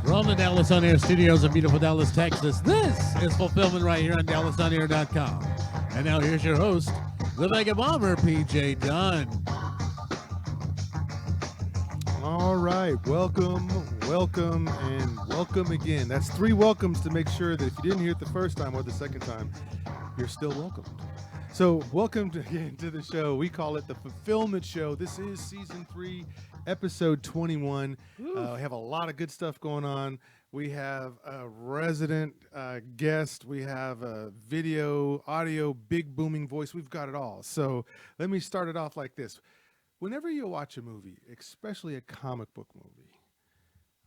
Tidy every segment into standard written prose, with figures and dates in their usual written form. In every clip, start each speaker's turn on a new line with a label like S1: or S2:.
S1: From the Dallas On Air studios in beautiful Dallas, Texas, this is Fulfillment right here on DallasOnAir.com. And now here's your host, the Mega Bomber, PJ Dunn.
S2: All right, welcome, and welcome again. That's 3 welcomes to make sure that if you didn't hear it the first time or the second time, you're still welcomed. So welcome again to the show. We call it the Fulfillment Show. This is Season 3, Episode 21. We have a lot of good stuff going on. We have a resident guest. We have a video, audio, big booming voice. We've got it all. So let me start it off like this. Whenever you watch a movie, especially a comic book movie,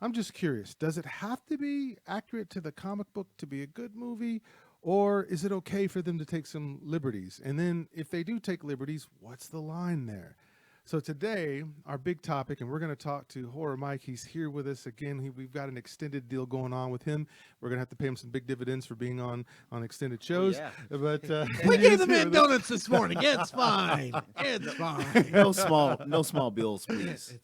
S2: I'm just curious, does it have to be accurate to the comic book to be a good movie? Or is it okay for them to take some liberties? And then if they do take liberties, what's the line there? So today, our big topic, and we're going to talk to Horror Mike. He's here with us again. We've got an extended deal going on with him. We're going to have to pay him some big dividends for being on extended shows.
S3: Oh, yeah.
S2: But
S1: We gave the man donuts this morning. It's fine. It's fine.
S3: No small bills, please.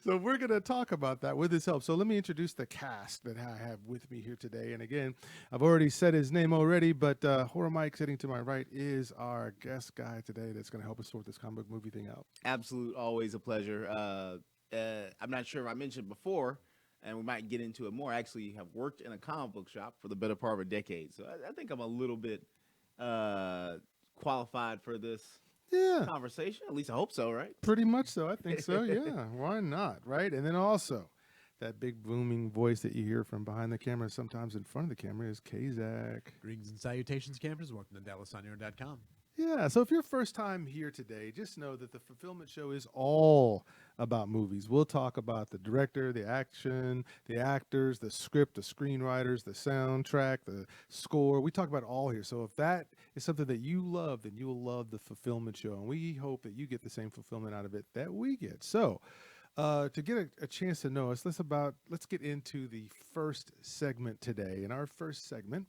S2: So we're going to talk about that with his help. So let me introduce the cast that I have with me here today. And again, I've already said his name already, but Horror Mike sitting to my right is our guest guy today that's going to help us sort this comic book movie thing out.
S3: Absolute, always a pleasure. I'm not sure if I mentioned before, and we might get into it more. I actually have worked in a comic book shop for the better part of a decade, so I think I'm a little bit qualified for this conversation. At least I hope so, right?
S2: Pretty much so. I think so. Yeah. Why not? Right. And then also that big booming voice that you hear from behind the camera, sometimes in front of the camera, is Kazak.
S1: Greetings and salutations, campers. Welcome to DallasOnAir.com.
S2: Yeah, so if you're first time here today, just know that the Fulfillment Show is all about movies. We'll talk about the director, the action, the actors, the script, the screenwriters, the soundtrack, the score. We talk about it all here. So if that is something that you love, then you will love the Fulfillment Show. And we hope that you get the same fulfillment out of it that we get. So to get a chance to know us, let's get into the first segment today. And our first segment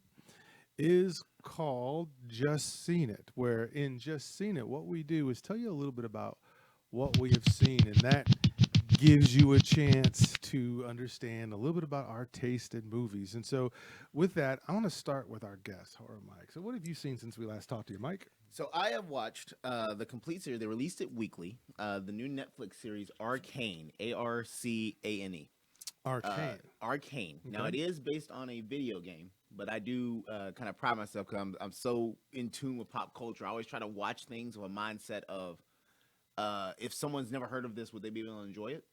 S2: is called Just Seen It, where in Just Seen It, what we do is tell you a little bit about what we have seen, and that gives you a chance to understand a little bit about our taste in movies. And so with that, I want to start with our guest, Horror Mike. So what have you seen since we last talked to you, Mike?
S3: So I have watched the complete series. They released it weekly. The new Netflix series, Arcane, Arcane. Arcane.
S2: Okay.
S3: Now, it is based on a video game, but I do kind of pride myself because I'm so in tune with pop culture. I always try to watch things with a mindset of if someone's never heard of this, would they be able to enjoy it?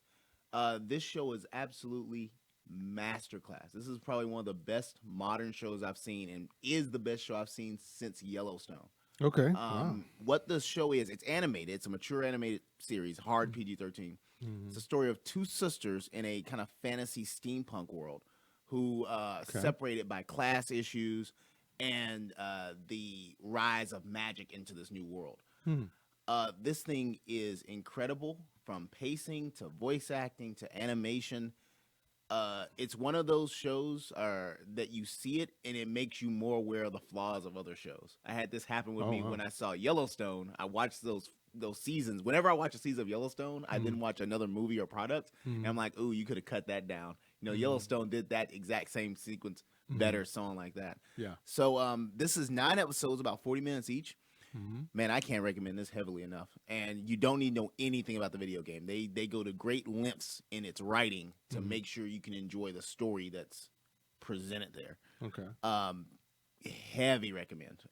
S3: This show is absolutely masterclass. This is probably one of the best modern shows I've seen and is the best show I've seen since Yellowstone.
S2: Okay.
S3: What the show is, it's animated. It's a mature animated series, hard PG-13. Mm-hmm. It's a story of 2 sisters in a kind of fantasy steampunk world who separated by class issues and the rise of magic into this new world. This thing is incredible, from pacing to voice acting to animation. It's one of those shows that you see it and it makes you more aware of the flaws of other shows. I had this happen with me when I saw Yellowstone. I watched those seasons. Whenever I watch a season of Yellowstone, I then watch another movie or product, and I'm like, ooh, you could have cut that down. You know, Yellowstone did that exact same sequence better, so on like that.
S2: Yeah.
S3: So this is 9 episodes, about 40 minutes each. Man, I can't recommend this heavily enough. And you don't need to know anything about the video game. They go to great lengths in its writing to make sure you can enjoy the story that's presented there.
S2: Okay.
S3: Heavy recommend.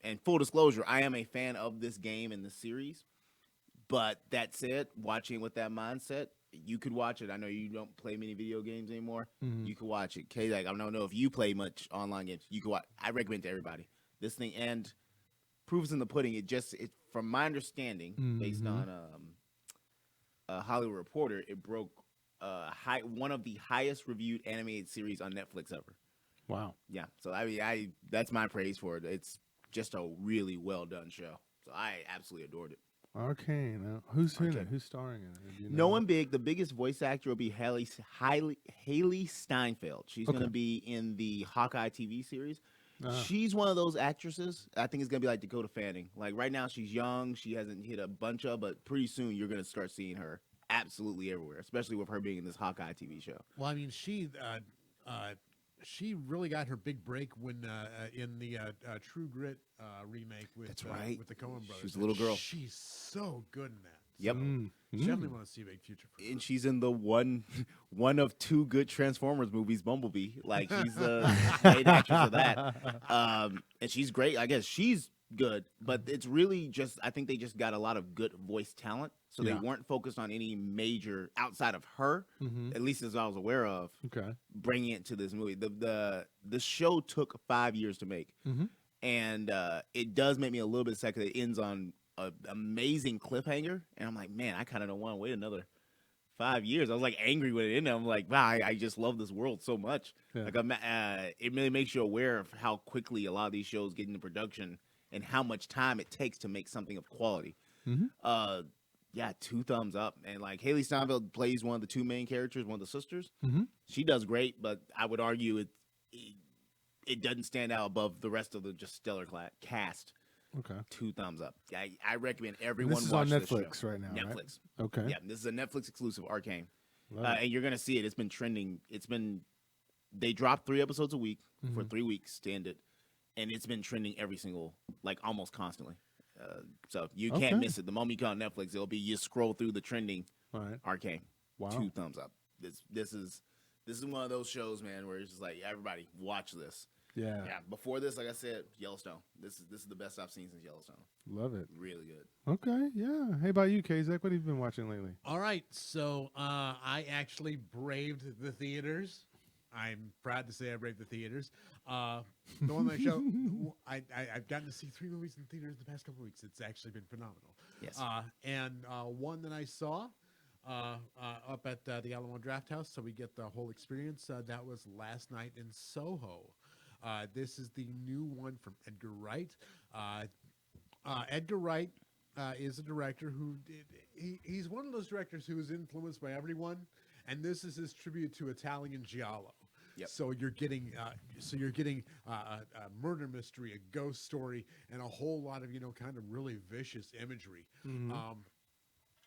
S3: And full disclosure, I am a fan of this game and the series. But that said, watching with that mindset, you could watch it. I know you don't play many video games anymore. You could watch it. Okay, like, I don't know if you play much online games. You could watch. I recommend it to everybody. This thing, and proofs in the pudding. It from my understanding, based on a Hollywood Reporter, it broke one of the highest reviewed animated series on Netflix ever.
S2: Wow.
S3: Yeah. So I mean, that's my praise for it. It's just a really well done show. So I absolutely adored it.
S2: Arcane. Who's in it? Who's starring in it? You know?
S3: No one big. The biggest voice actor will be Haley Steinfeld. She's going to be in the Hawkeye TV series. She's one of those actresses. I think it's going to be like Dakota Fanning. Like right now, she's young. She hasn't hit a bunch of, but pretty soon you're going to start seeing her absolutely everywhere, especially with her being in this Hawkeye TV show.
S1: Well, I mean, she really got her big break when in the True Grit remake with
S3: That's right.
S1: with the Coen brothers.
S3: She was a little girl.
S1: She's so good in that.
S3: Yep.
S1: So definitely want to see a big future for her.
S3: And she's in the one of two good Transformers movies, Bumblebee. Like she's the main actress of that, and she's great. I guess she's good, but it's really just I think they just got a lot of good voice talent, so they weren't focused on any major outside of her, at least as I was aware of.
S2: Okay,
S3: bringing it to this movie. The show took 5 years to make, and it does make me a little bit sad because it ends on an amazing cliffhanger, and I'm like, man, I kind of don't want to wait another 5 years. I was like angry when it ended. I'm like, wow, I just love this world so much.
S2: Yeah.
S3: Like, it really makes you aware of how quickly a lot of these shows get into production and how much time it takes to make something of quality. Yeah, 2 thumbs up. And like Haley Steinfeld plays one of the 2 main characters, one of the sisters. She does great, but I would argue it doesn't stand out above the rest of the just stellar cast.
S2: Okay. 2
S3: thumbs up. I recommend everyone
S2: this is
S3: watch
S2: on
S3: this show.
S2: Netflix right now,
S3: Netflix.
S2: Right? Okay.
S3: Yeah, this is a Netflix exclusive, Arcane.
S2: Love it.
S3: And you're going to see it. It's been trending. They dropped 3 episodes a week for 3 weeks to end it. And it's been trending every single, like almost constantly. So you can't miss it. The moment you go on Netflix, it'll be you scroll through the trending Arcane.
S2: Wow.
S3: 2 thumbs up. This is one of those shows, man, where it's just like everybody watch this.
S2: Yeah.
S3: Before this, like I said, Yellowstone. This is the best I've seen since Yellowstone.
S2: Love it.
S3: Really good.
S2: Okay. Yeah. Hey, about you, Kazak? What have you been watching lately?
S1: All right, so I actually braved the theaters. I'm proud to say I braved the theaters. The one that show, I've gotten to see 3 movies in theaters the past couple of weeks. It's actually been phenomenal.
S3: Yes.
S1: And one that I saw up at the Alamo Draft House, so we get the whole experience. That was Last Night in Soho. This is the new one from Edgar Wright. Edgar Wright is a director who he's one of those directors who is influenced by everyone, and this is his tribute to Italian giallo.
S3: Yep.
S1: So you're getting a murder mystery, a ghost story, and a whole lot of kind of really vicious imagery.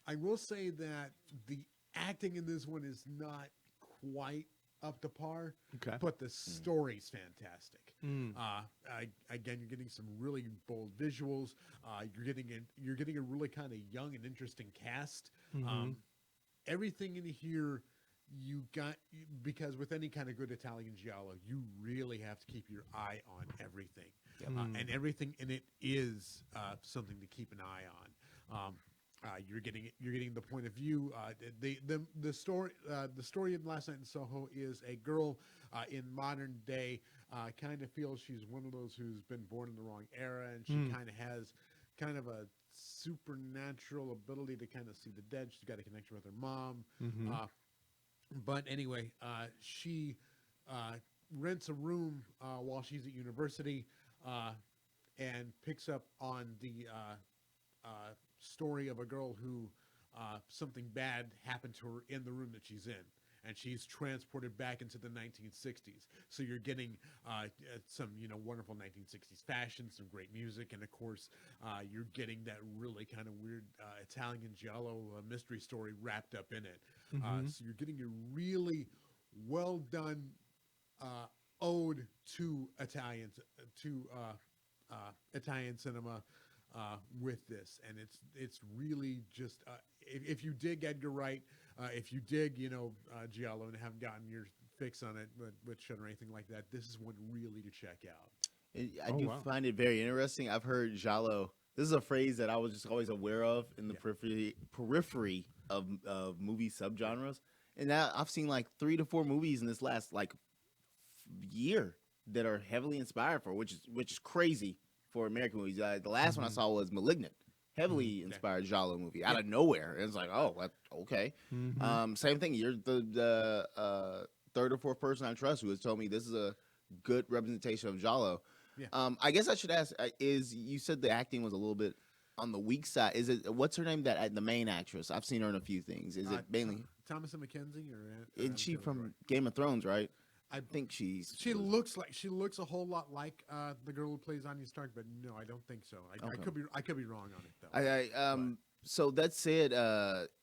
S1: I will say that the acting in this one is not quite up to par, but the story's fantastic. Again, you're getting some really bold visuals. You're getting a really kind of young and interesting cast. Everything in here you got, because with any kind of good Italian giallo, you really have to keep your eye on everything, and everything in it is something to keep an eye on. You're getting the point of view. The story of Last Night in Soho is a girl in modern day kind of feels she's one of those who's been born in the wrong era, and she kind of has kind of a supernatural ability to kind of see the dead. She's got a connection with her mom. But anyway, she rents a room while she's at university and picks up on the story of a girl who something bad happened to her in the room that she's in, and she's transported back into the 1960s. So you're getting some wonderful 1960s fashion, some great music, and of course you're getting that really kind of weird Italian giallo mystery story wrapped up in it. So you're getting a really well done ode to Italian cinema with this, and it's really just if you dig Edgar Wright, if you dig giallo and haven't gotten your fix on it with Shudder or anything like that, this is one really to check out.
S3: I do find it very interesting. I've heard giallo. This is a phrase that I was just always aware of in the periphery of movie subgenres, and now I've seen like 3 to 4 movies in this last year that are heavily inspired for, which is crazy for American movies. The last one I saw was *Malignant*, heavily inspired giallo movie out of nowhere. And it's like, oh, okay. Same thing. You're the 3rd or 4th person I trust who has told me this is a good representation of giallo. I guess I should ask: is you said the acting was a little bit on the weak side? Is it what's her name? The main actress. I've seen her in a few things. Is it mainly
S1: Thomasin McKenzie or?
S3: Is she from Game of Thrones, right? I think she
S1: looks a whole lot like the girl who plays Arya Stark, but no, I don't think so. I could be wrong on it though.
S3: So that said,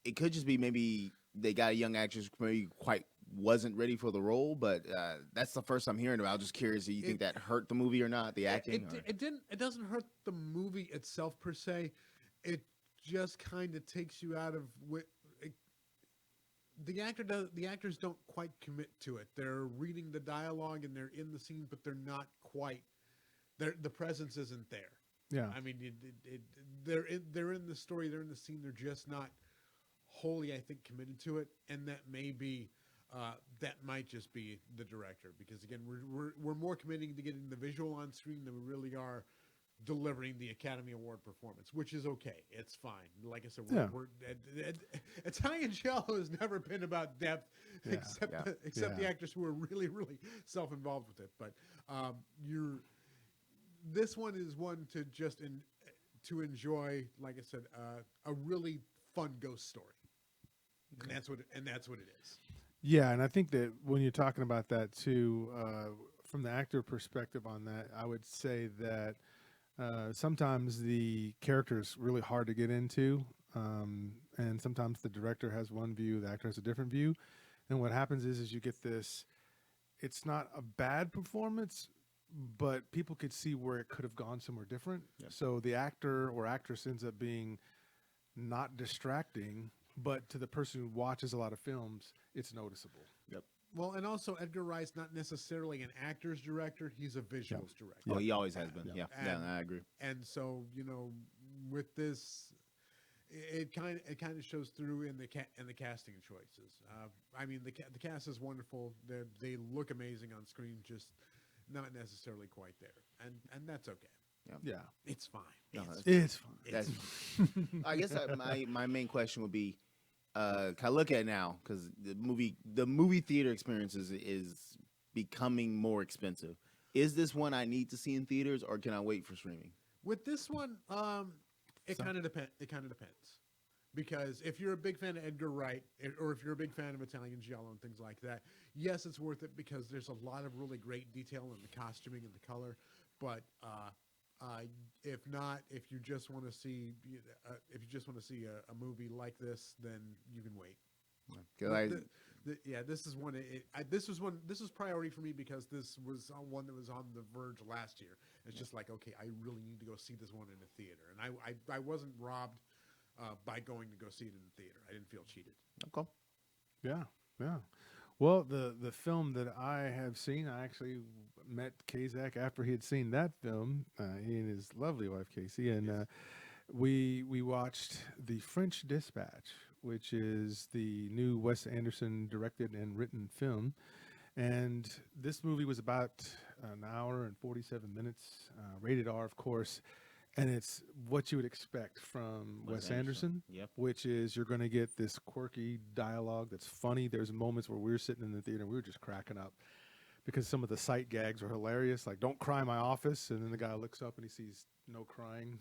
S3: it could just be maybe they got a young actress who maybe quite wasn't ready for the role, but that's the first I'm hearing about. I'm just curious, do you think that hurt the movie or not, the acting?
S1: It didn't. It doesn't hurt the movie itself per se. It just kind of takes you out of the actors don't quite commit to it. They're reading the dialogue and they're in the scene, but they're not quite. The presence isn't there.
S2: Yeah.
S1: I mean, they're in the story, they're in the scene, they're just not wholly, I think, committed to it, and that might just be the director, because again, we're more committing to getting the visual on screen than we really are delivering the Academy Award performance, which is okay. It's fine. Like I said, Italian Giallo has never been about depth, except the actors who are really, really self-involved with it. But this one is one to just to enjoy. Like I said, a really fun ghost story, and that's what it is.
S2: Yeah, and I think that when you're talking about that too, from the actor perspective on that, I would say that sometimes the character is really hard to get into, and sometimes the director has one view, the actor has a different view, and what happens is you get this. It's not a bad performance, but people could see where it could have gone somewhere different. Yep. So the actor or actress ends up being not distracting, but to the person who watches a lot of films, it's noticeable.
S3: Yep.
S1: Well, and also Edgar Wright's not necessarily an actor's director; he's a visuals director.
S3: Oh, he always has been. Yeah, I agree.
S1: And so, with this, it kind of shows through in the casting choices. I mean, the cast is wonderful. They look amazing on screen, just not necessarily quite there, and that's okay.
S2: Yeah,
S1: it's fine.
S2: No, it's fine.
S3: That's I guess my main question would be, can I look at it now, because the movie theater experience is becoming more expensive. Is this one I need to see in theaters, or can I wait for streaming?
S1: With this one, it kind of depends. Because if you're a big fan of Edgar Wright, or if you're a big fan of Italian Giallo and things like that, yes, it's worth it because there's a lot of really great detail in the costuming and the color. But if not, if you just want to see a movie like this, then you can wait. This is one. This was priority for me because this was one that was on the verge last year. It's just like, okay, I really need to go see this one in a theater, and I wasn't robbed by going to go see it in the theater. I didn't feel cheated.
S3: Okay.
S2: Yeah. Well, the film that I have seen, I actually met Kazak after he had seen that film. He and his lovely wife Casey, and we watched The French Dispatch, which is the new Wes Anderson directed and written film. And this movie was about an hour and 47 minutes, rated R, of course. And it's what you would expect from Wes Anderson, which is you're going to get this quirky dialogue that's funny. There's moments where we were sitting in the theater and we were just cracking up because some of the sight gags are hilarious. Like, don't cry in my office. And then the guy looks up and he sees no crying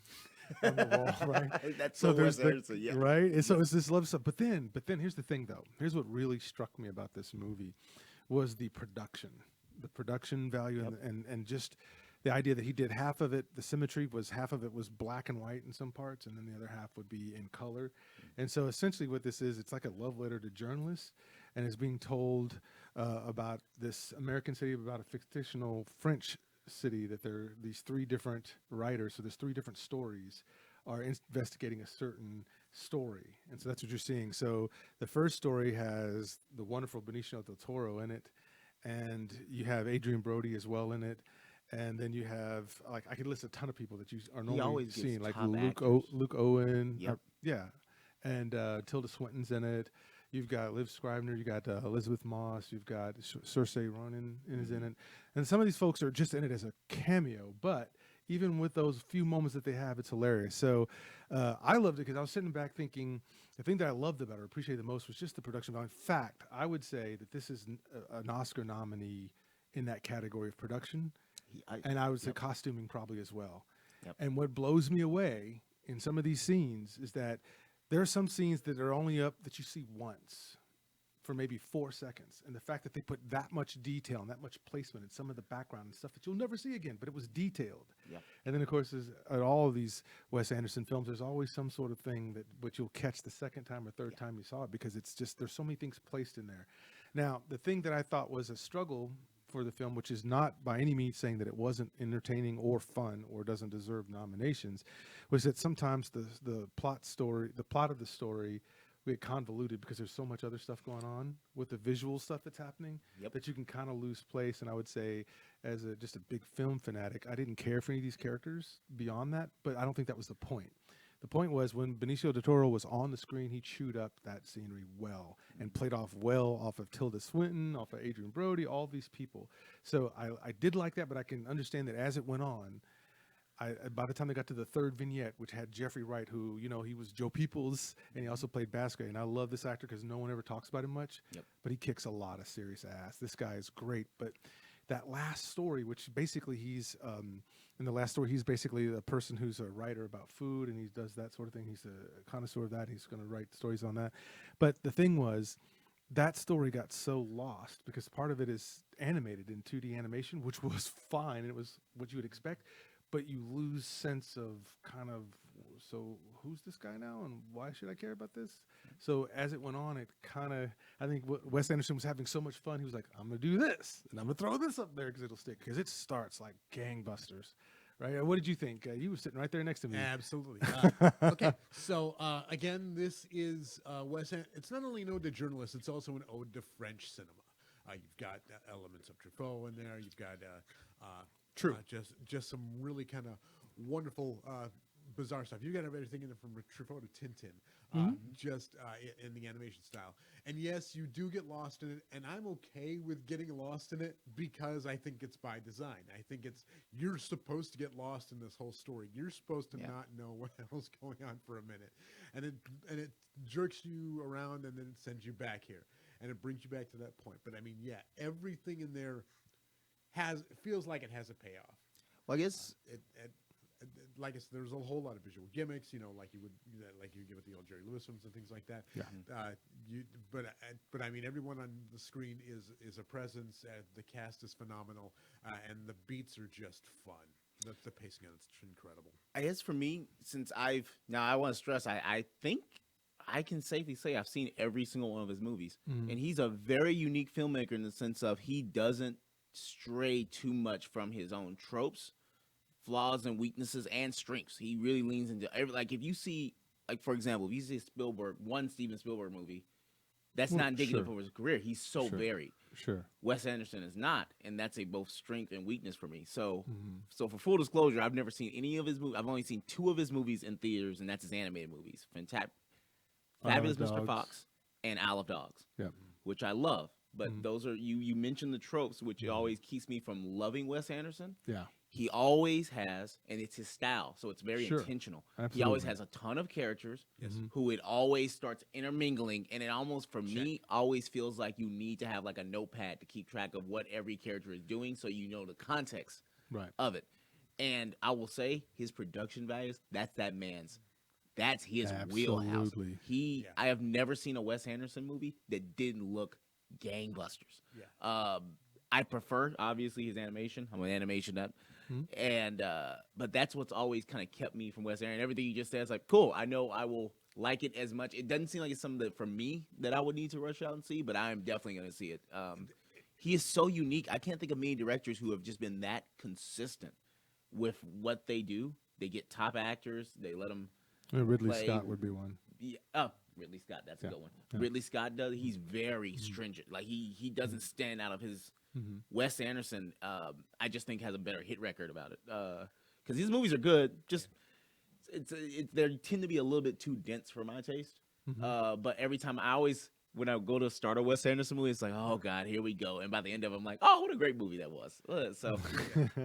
S2: on the wall, right?
S3: That's so Wes Anderson,
S2: right? And so it's this love stuff. But then here's the thing, though. Here's what really struck me about this movie was the production value and just the idea that he did half of it, the symmetry was half of it was black and white in some parts, and then the other half would be in color. And so essentially what this is, it's like a love letter to journalists, and it's being told about this American city, about a fictional French city, that there are these three different writers, so there's three different stories, are investigating a certain story. And so that's what you're seeing. So the first story has the wonderful Benicio del Toro in it, and you have Adrian Brody as well in it. And then you have, like, I could list a ton of people that you are normally seeing, like Luke Owen, and Tilda Swinton's in it. You've got Liv Scrivener, you got Elizabeth Moss, you've got Saoirse Ronan is in it, and some of these folks are just in it as a cameo. But even with those few moments that they have, it's hilarious. So I loved it because I was sitting back thinking the thing that I loved about it, or appreciated the most, was just the production value. In fact, I would say that this is an Oscar nominee in that category of production. And I would say costuming probably as well. And what blows me away in some of these scenes is that there are some scenes that are only up that you see once for maybe 4 seconds. And the fact that they put that much detail and that much placement in some of the background and stuff that you'll never see again, but it was detailed.
S3: Yeah.
S2: And then, of course, at all of these Wes Anderson films, there's always some sort of thing which you'll catch the second time or third time you saw it, because it's just, there's so many things placed in there. Now, the thing that I thought was a struggle for the film, which is not by any means saying that it wasn't entertaining or fun or doesn't deserve nominations, was that sometimes the plot of the story we get convoluted because there's so much other stuff going on with the visual stuff that's happening that you can kind of lose place. And I would say, as just a big film fanatic, I didn't care for any of these characters beyond that, but I don't think that was the point. The point was, when Benicio del Toro was on the screen, he chewed up that scenery well and played off of Tilda Swinton, off of Adrian Brody, all these people. So I did like that, but I can understand that as it went on, by the time they got to the third vignette, which had Jeffrey Wright, who, he was Joe Peoples, and he also played Basquiat. And I love this actor because no one ever talks about him much, but he kicks a lot of serious ass. This guy is great. But that last story, which basically he's, in the last story, he's basically a person who's a writer about food, and he does that sort of thing. He's a connoisseur of that. He's going to write stories on that. But the thing was, that story got so lost because part of it is animated in 2D animation, which was fine, and it was what you would expect. But you lose sense of so who's this guy now and why should I care about this? So as it went on, I think Wes Anderson was having so much fun. He was like, I'm going to do this and I'm going to throw this up there because it'll stick, because it starts like gangbusters. Right? What did you think? You were sitting right there next to me.
S1: Absolutely. Okay. So again, this is it's not only an ode to journalists, it's also an ode to French cinema. You've got elements of Truffaut in there. You've got
S2: True.
S1: Just some really kind of wonderful, bizarre stuff. You got everything in it from Truffaut to Tintin, just in the animation style. And yes, you do get lost in it, and I'm okay with getting lost in it because I think it's by design. I think you're supposed to get lost in this whole story. You're supposed to not know what the hell's going on for a minute, and it jerks you around and then it sends you back here, and it brings you back to that point. But I mean, everything in there feels like it has a payoff.
S3: Well, I guess
S1: like there's a whole lot of visual gimmicks, like you get with the old Jerry Lewis films and things like that.
S2: Yeah.
S1: But I mean, everyone on the screen is a presence. The cast is phenomenal, and the beats are just fun. The pacing on it's incredible.
S3: I guess for me, since I want to stress, I think I can safely say I've seen every single one of his movies, and he's a very unique filmmaker in the sense of he doesn't stray too much from his own tropes, flaws and weaknesses and strengths. He really leans into if you see, for example, if you see one Steven Spielberg movie, that's not indicative of his career. He's so varied.
S2: Sure.
S3: Wes Anderson is not, and that's a both strength and weakness for me. So so for full disclosure, I've never seen any of his movies. I've only seen 2 of his movies in theaters, and that's his animated movies. Fabulous Mr. Fox and Isle of Dogs.
S2: Yeah.
S3: Which I love. But those are you mentioned the tropes, which always keeps me from loving Wes Anderson.
S2: Yeah.
S3: He always has, and it's his style, so it's very intentional.
S2: Absolutely.
S3: He always has a ton of characters who it always starts intermingling, and it almost, for me, always feels like you need to have like a notepad to keep track of what every character is doing so you know the context of it. And I will say his production values, that's his wheelhouse. I have never seen a Wes Anderson movie that didn't look gangbusters. I prefer obviously his animation. I'm an animation nut, and but that's what's always kind of kept me from Wes Anderson. Everything you just said is like, cool. I know I will like it as much. It doesn't seem like it's something that for me that I would need to rush out and see, but I am definitely going to see it. He is so unique. I can't think of many directors who have just been that consistent with what they do. They get top actors. They let them.
S2: Ridley Scott would be one.
S3: Yeah. Ridley Scott, that's a good one.
S2: Yeah.
S3: Ridley Scott he's very stringent. Like he doesn't stand out of his. Wes Anderson, I just think has a better hit record about it. Because his movies are good. Just they tend to be a little bit too dense for my taste. But every time when I go to start a Wes Anderson movie, it's like, oh God, here we go. And by the end of it, I'm like, oh, what a great movie that was. So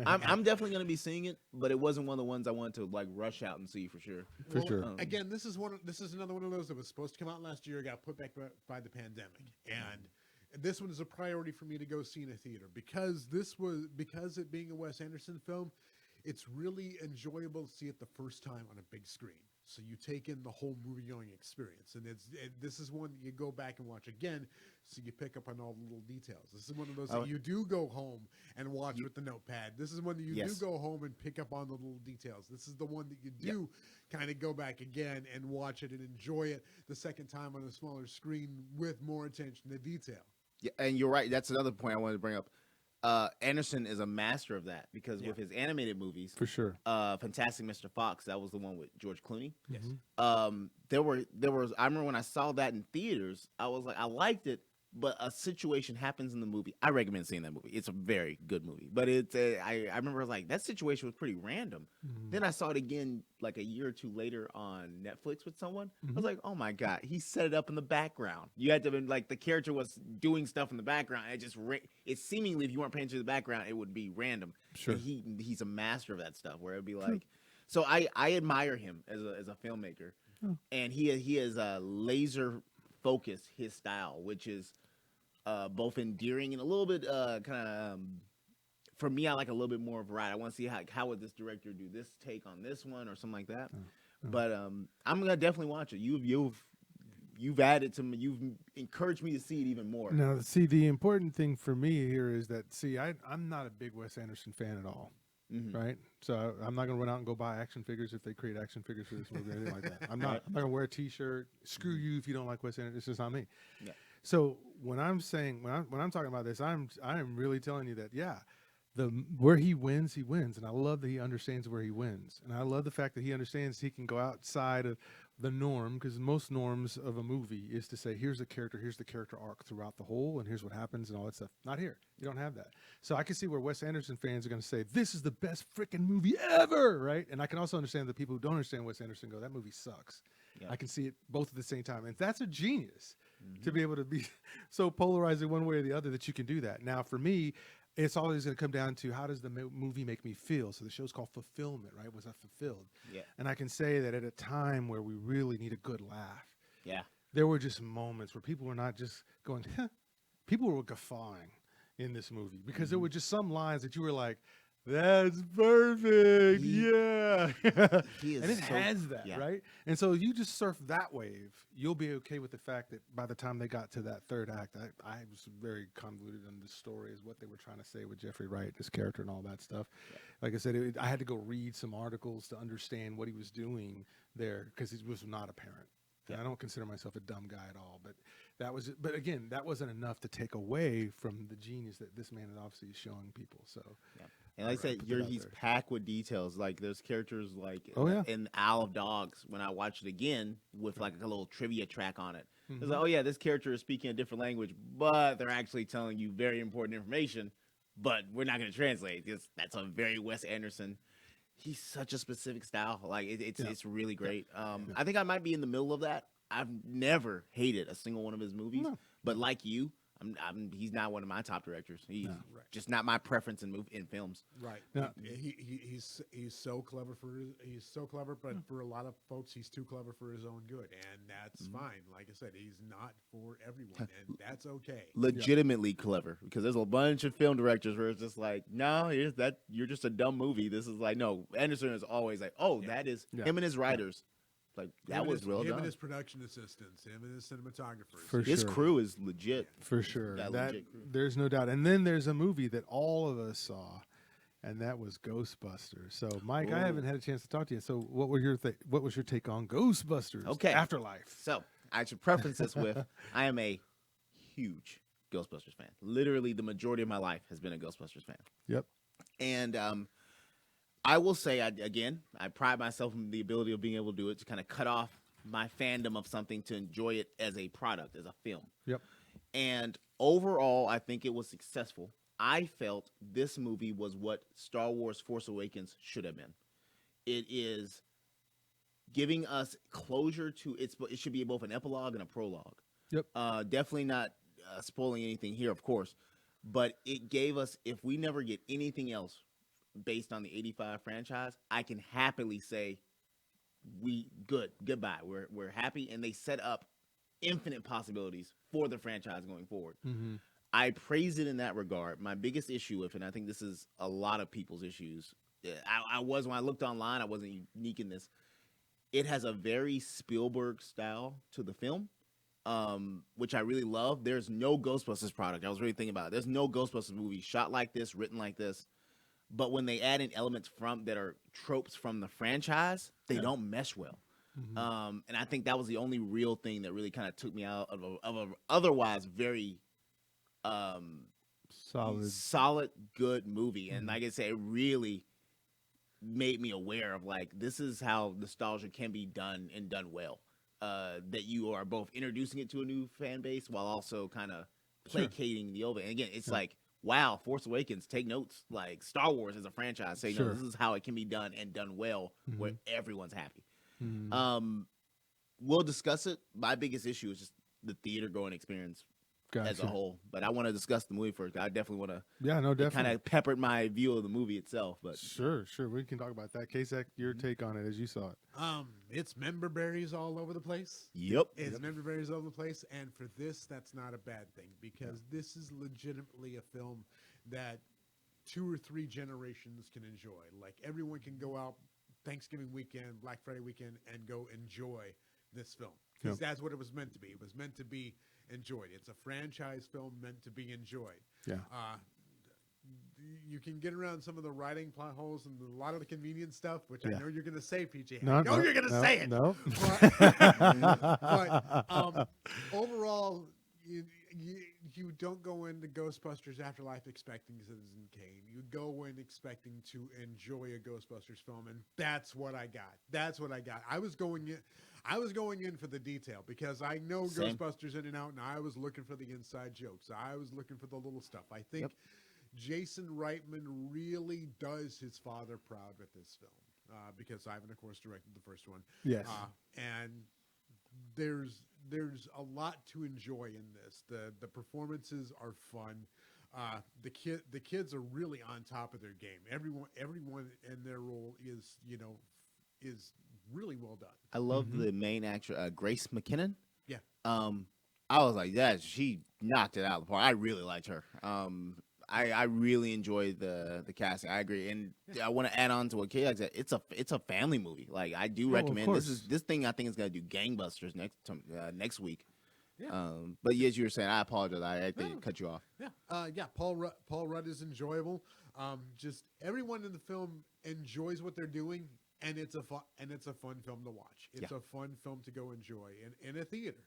S3: I'm definitely going to be seeing it, but it wasn't one of the ones I wanted to like rush out and see for sure.
S2: For sure.
S1: Again, this is another one of those that was supposed to come out last year, got put back by the pandemic. And this one is a priority for me to go see in a theater because it being a Wes Anderson film, it's really enjoyable to see it the first time on a big screen. So you take in the whole movie going experience, and this is one that you go back and watch again, so you pick up on all the little details. This is one of those that you do go home and watch with the notepad. This is one that you do go home and pick up on the little details. This is the one that you do kind of go back again and watch it and enjoy it the second time on a smaller screen with more attention to detail.
S3: Yeah, and you're right. That's another point I wanted to bring up. Anderson is a master of that because with his animated movies,
S2: for sure,
S3: Fantastic Mr. Fox, that was the one with George Clooney.
S1: Yes.
S3: There was. I remember when I saw that in theaters, I was like, I liked it, but a situation happens in the movie. I recommend seeing that movie. It's a very good movie, but it's. I remember like that situation was pretty random. Then I saw it again like a year or two later on Netflix with someone. I was like, oh my god, he set it up in the background. You had to be like the character was doing stuff in the background. It's seemingly if you weren't paying attention to the background, it would be random.
S2: Sure,
S3: and he's a master of that stuff. Where it'd be like, so I admire him as a filmmaker, and he is a laser focus his style, which is both endearing and a little bit kind of. For me, I like a little bit more variety. I want to see how would this director do this take on this one or something like that. But I'm gonna definitely watch it. You've added to me. You've encouraged me to see it even more.
S2: Now, see, the important thing for me here is that I'm not a big Wes Anderson fan at all. Right, so I'm not gonna run out and go buy action figures if they create action figures for this movie or anything like that. I'm not gonna wear a T-shirt. Screw you if you don't like Wes Anderson. It's just not me.
S3: Yeah.
S2: So when I'm talking about this, I'm really telling you that where he wins, and I love that he understands where he wins, and I love the fact that he understands he can go outside of the norm, because most norms of a movie is to say, here's the character arc throughout the whole, and here's what happens and all that stuff. Not here. You don't have that. So I can see where Wes Anderson fans are going to say, this is the best freaking movie ever, right? And I can also understand that people who don't understand Wes Anderson go, that movie sucks. Yeah. I can see it both at the same time, and that's a genius to be able to be so polarizing one way or the other that you can do that. Now, for me, it's always going to come down to how does the movie make me feel? So the show's called Fulfillment, right? Was I fulfilled?
S3: Yeah.
S2: And I can say that at a time where we really need a good laugh, there were just moments where people were not just going, people were guffawing in this movie because there were just some lines that you were like, that's perfect. And it has that, right? And so you just surf that wave. You'll be okay with the fact that by the time they got to that third act, I was very convoluted on the story as what they were trying to say with Jeffrey Wright, his character and all that stuff. Like I said, I had to go read some articles to understand what he was doing there because it was not apparent. I don't consider myself a dumb guy at all, but again, that wasn't enough to take away from the genius that this man is obviously showing people. So,
S3: and like I said, he's packed with details. Like there's characters like in Isle of Dogs. When I watched it again with like a little trivia track on it, it's like, oh yeah, this character is speaking a different language, but they're actually telling you very important information. But we're not going to translate. That's a very Wes Anderson. He's such a specific style. Like it's really great. I think I might be in the middle of that. I've never hated a single one of his movies, but like you, he's not one of my top directors. He's just not my preference in films.
S1: Right. He's so clever but for a lot of folks, he's too clever for his own good, and that's fine. Like I said, he's not for everyone, and that's okay.
S3: Legitimately clever, because there's a bunch of film directors where it's just like, no, you're just a dumb movie. This is like, no. Anderson is always like, that is him and his writers. Like that was well done.
S1: Him and his production assistants, him and his cinematographers.
S3: His crew is legit.
S2: For sure. There's no doubt. And then there's a movie that all of us saw, and that was Ghostbusters. So, Mike, I haven't had a chance to talk to you. So, what was your take on Ghostbusters?
S3: Okay.
S2: Afterlife.
S3: So, I should preference this with I am a huge Ghostbusters fan. Literally, the majority of my life has been a Ghostbusters fan.
S2: Yep.
S3: And I will say, I pride myself in the ability of being able to do it, to kind of cut off my fandom of something to enjoy it as a product, as a film.
S2: Yep.
S3: And overall, I think it was successful. I felt this movie was what Star Wars Force Awakens should have been. It is giving us closure to it should be both an epilogue and a prologue.
S2: Yep.
S3: Definitely not spoiling anything here, of course. But it gave us, if we never get anything else based on the 85 franchise, I can happily say goodbye. We're happy, and they set up infinite possibilities for the franchise going forward. I praise it in that regard. My biggest issue with it, and I think this is a lot of people's issues, when I looked online, I wasn't unique in this. it has a very Spielberg style to the film, which I really love. There's no Ghostbusters product. I was really thinking about it. There's no Ghostbusters movie shot like this, written like this. But when they add in elements from that are tropes from the franchise, they don't mesh well. And I think that was the only real thing that really kind of took me out of a otherwise very solid, good movie. And like I said, it really made me aware of like, this is how nostalgia can be done and done well. That you are both introducing it to a new fan base while also kind of placating the old. And again, it's like, wow, Force Awakens, take notes. Like Star Wars as a franchise, say, no, this is how it can be done and done well where everyone's happy. We'll discuss it. My biggest issue is just the theater going experience as a whole. But I want to discuss the movie first. I definitely want to
S2: definitely
S3: kind of peppered my view of the movie itself. But
S2: sure. We can talk about that. Kasek, your take on it as you saw it.
S1: It's member berries all over the place.
S3: Yep.
S1: It's member berries all over the place. And for this, that's not a bad thing because this is legitimately a film that 2 or 3 generations can enjoy. Like everyone can go out Thanksgiving weekend, Black Friday weekend, and go enjoy this film because that's what it was meant to be. It was meant to be enjoyed. It's a franchise film meant to be enjoyed. Yeah. You can get around some of the writing plot holes and a lot of the convenient stuff, which I know you're going to say, PJ. I know you're going to say it.
S2: No.
S1: But overall, you don't go into Ghostbusters Afterlife expecting Citizen Kane. You go in expecting to enjoy a Ghostbusters film, and that's what I got. I was going in for the detail because I know Ghostbusters in and out, and I was looking for the inside jokes. I was looking for the little stuff. I think Jason Reitman really does his father proud with this film because Ivan, of course, directed the first one.
S2: Yes.
S1: And there's a lot to enjoy in this. The performances are fun. The kids are really on top of their game. Everyone in their role is really well done.
S3: I love the main actor, Grace McKinnon.
S1: Yeah.
S3: I was like, she knocked it out of the park. I really liked her. I really enjoyed the casting. I agree, and I want to add on to what Kay said. It's a family movie. Like I do recommend this thing. I think is going to do gangbusters next week. Yeah. But as you were saying, I apologize. I had to cut you off.
S1: Yeah. Paul Rudd is enjoyable. Just everyone in the film enjoys what they're doing, and it's a fun film to watch. It's a fun film to go enjoy in a theater.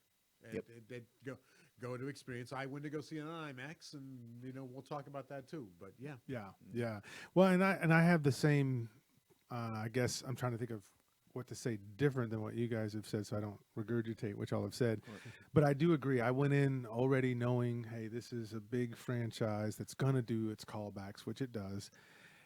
S1: And go to experience. I went to go see it on IMAX, and we'll talk about that too. But
S2: yeah. Well, and I have the same. I guess I'm trying to think of what to say different than what you guys have said, so I don't regurgitate what y'all have said. But I do agree. I went in already knowing, hey, this is a big franchise that's gonna do its callbacks, which it does.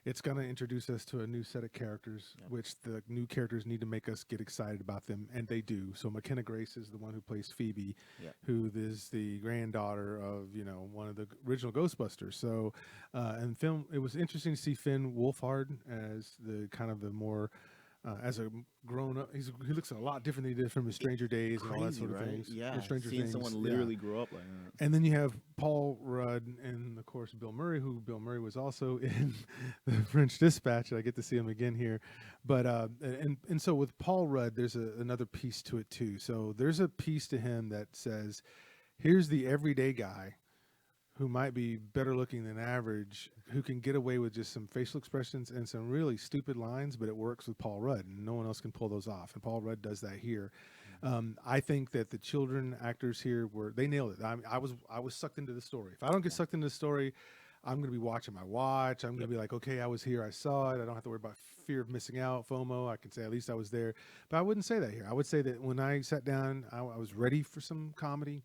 S2: It's going to introduce us to a new set of characters, which the new characters need to make us get excited about them, and they do. So McKenna Grace is the one who plays Phoebe, who is the granddaughter of, one of the original Ghostbusters. So, and film, it was interesting to see Finn Wolfhard as the kind of the more, as a grown up, he looks a lot different than he did from his Stranger Days and all that sort of things.
S3: Yeah,
S2: Stranger
S3: seeing
S2: Things,
S3: someone literally grow up like that.
S2: And then you have Paul Rudd and, of course, Bill Murray, who Bill Murray was also in the French Dispatch. I get to see him again here. But and so with Paul Rudd, there's another piece to it, too. So there's a piece to him that says, here's the everyday guy who might be better looking than average, who can get away with just some facial expressions and some really stupid lines, but it works with Paul Rudd, and no one else can pull those off. And Paul Rudd does that here. I think that the children actors here they nailed it. I was sucked into the story. If I don't get sucked into the story, I'm going to be watching my watch. I'm going to be like, okay, I was here, I saw it. I don't have to worry about fear of missing out, FOMO. I can say at least I was there. But I wouldn't say that here. I would say that when I sat down, I was ready for some comedy.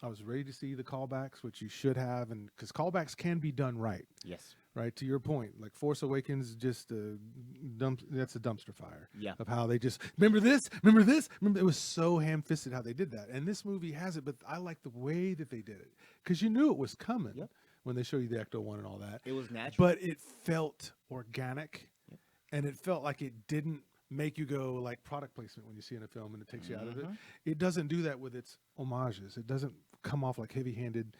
S2: I was ready to see the callbacks, which you should have, and because callbacks can be done right.
S3: Yes.
S2: Right, to your point, like Force Awakens, just that's a dumpster fire.
S3: Yeah.
S2: Of how they just remember this. It was so ham-fisted how they did that, and this movie has it. But I like the way that they did it because you knew it was coming when they show you the Ecto One and all that.
S3: It was natural,
S2: but it felt organic, and it felt like it didn't make you go like product placement when you see in a film and it takes you out of it. It doesn't do that with its homages. It doesn't come off like heavy-handed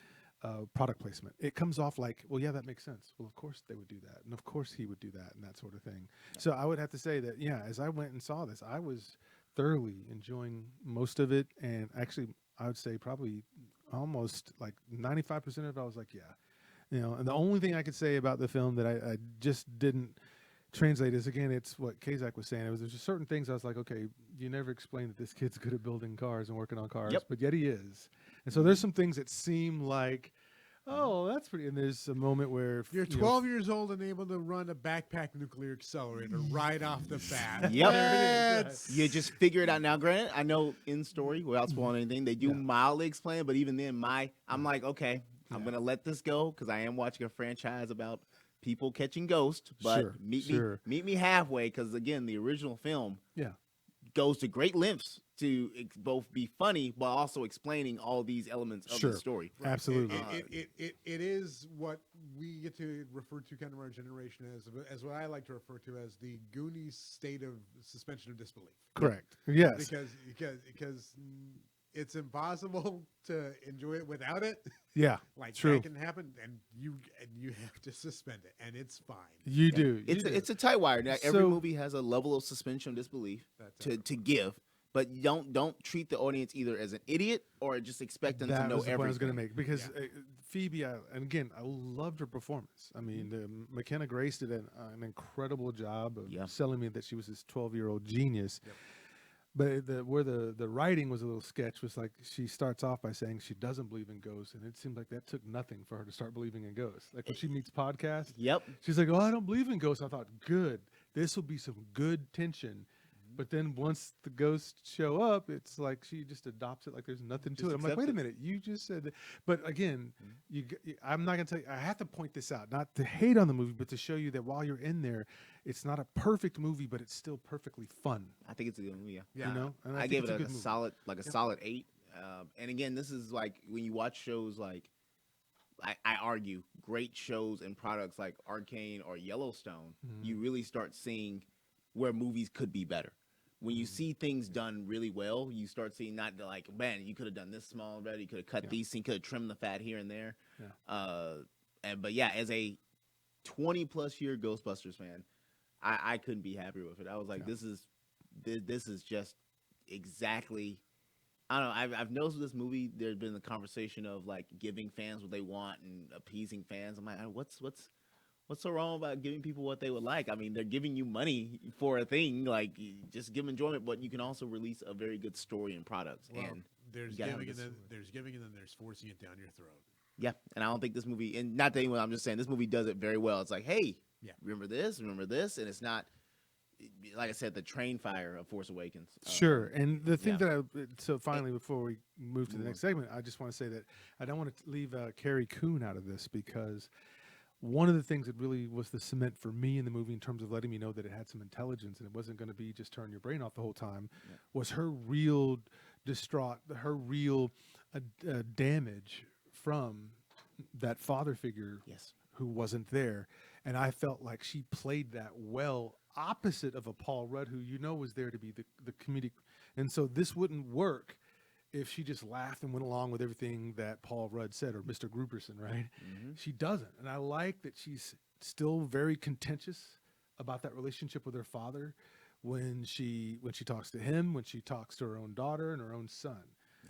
S2: product placement. It comes off like, well, yeah, that makes sense. Well, of course they would do that, and of course he would do that, and that sort of thing. So I would have to say that, as I went and saw this, I was thoroughly enjoying most of it, and actually, I would say probably almost like 95% of it. I was like, yeah, And the only thing I could say about the film that I just didn't translate is, again, it's what Kazak was saying. There's just certain things I was like, okay, you never explained that this kid's good at building cars and working on cars, but yet he is. And so there's some things that seem like, oh, that's pretty. And there's a moment where
S1: you're 12 years old and able to run a backpack nuclear accelerator right off the bat.
S3: Yep. You just figure it out. Now, granted, I know in story, without spoiling anything, they do mildly explain it, but even then, I'm like, okay, I'm going to let this go because I am watching a franchise about people catching ghosts, but meet me halfway because, again, the original film goes to great lengths to both be funny while also explaining all these elements of the story.
S2: Right. Absolutely.
S1: It is what we get to refer to kind of our generation as what I like to refer to as the Goonies state of suspension of disbelief.
S2: Correct. Yes.
S1: Because it's impossible to enjoy it without it.
S2: Yeah.
S1: Like
S2: true.
S1: That can happen, and you have to suspend it, and it's fine.
S2: You do.
S3: It's a tight wire. Now, every movie has a level of suspension of disbelief to give. But you don't treat the audience either as an idiot or just expect them to know everything. That was the point I was going to make, because Phoebe, and again, I loved her performance. I mean, McKenna Grace did an incredible job of selling me that she was this 12-year-old genius. Yep. But where the writing was a little sketch was like, she starts off by saying she doesn't believe in ghosts, and it seemed like that took nothing for her to start believing in ghosts. Like when she meets podcast, she's like, "Oh, I don't believe in ghosts." I thought, good, this will be some good tension. But then once the ghosts show up, it's like she just adopts it like there's nothing to it. I'm like, wait a minute, you just said that. But again, I'm not going to tell you, I have to point this out, not to hate on the movie, but to show you that while you're in there, it's not a perfect movie, but it's still perfectly fun. I think it's a good movie,
S2: You know? And
S3: I gave it a solid 8. And again, this is like when you watch shows like, I argue, great shows and products like Arcane or Yellowstone, you really start seeing where movies could be better. When you see things done really well, you start seeing not like, man, you could have done this small better. You could have cut these things, could have trimmed the fat here and there. But as a 20+ year Ghostbusters fan, I couldn't be happier with it. I was like, this is just exactly. I don't know. I've noticed with this movie, there's been the conversation of like giving fans what they want and appeasing fans. I'm like, what's so wrong about giving people what they would like? I mean, they're giving you money for a thing. Like, just give them enjoyment, but you can also release a very good story and product.
S1: Well,
S3: and
S1: there's giving, and then there's forcing it down your throat.
S3: Yeah, and I don't think this movie, and not that anyone, I'm just saying, this movie does it very well. It's like, hey, remember this, and it's not, like I said, the train fire of Force Awakens.
S2: Sure, and the thing so finally, before we move to the next segment, I just want to say that I don't want to leave Carrie Coon out of this, because one of the things that really was the cement for me in the movie in terms of letting me know that it had some intelligence and it wasn't going to be just turn your brain off the whole time was her real damage from that father figure who wasn't there. And I felt like she played that well, opposite of a Paul Rudd who was there to be the comedic. And so this wouldn't work if she just laughed and went along with everything that Paul Rudd said, or Mr. Gruberson, right? She doesn't. And I like that she's still very contentious about that relationship with her father when she talks to him, when she talks to her own daughter and her own son.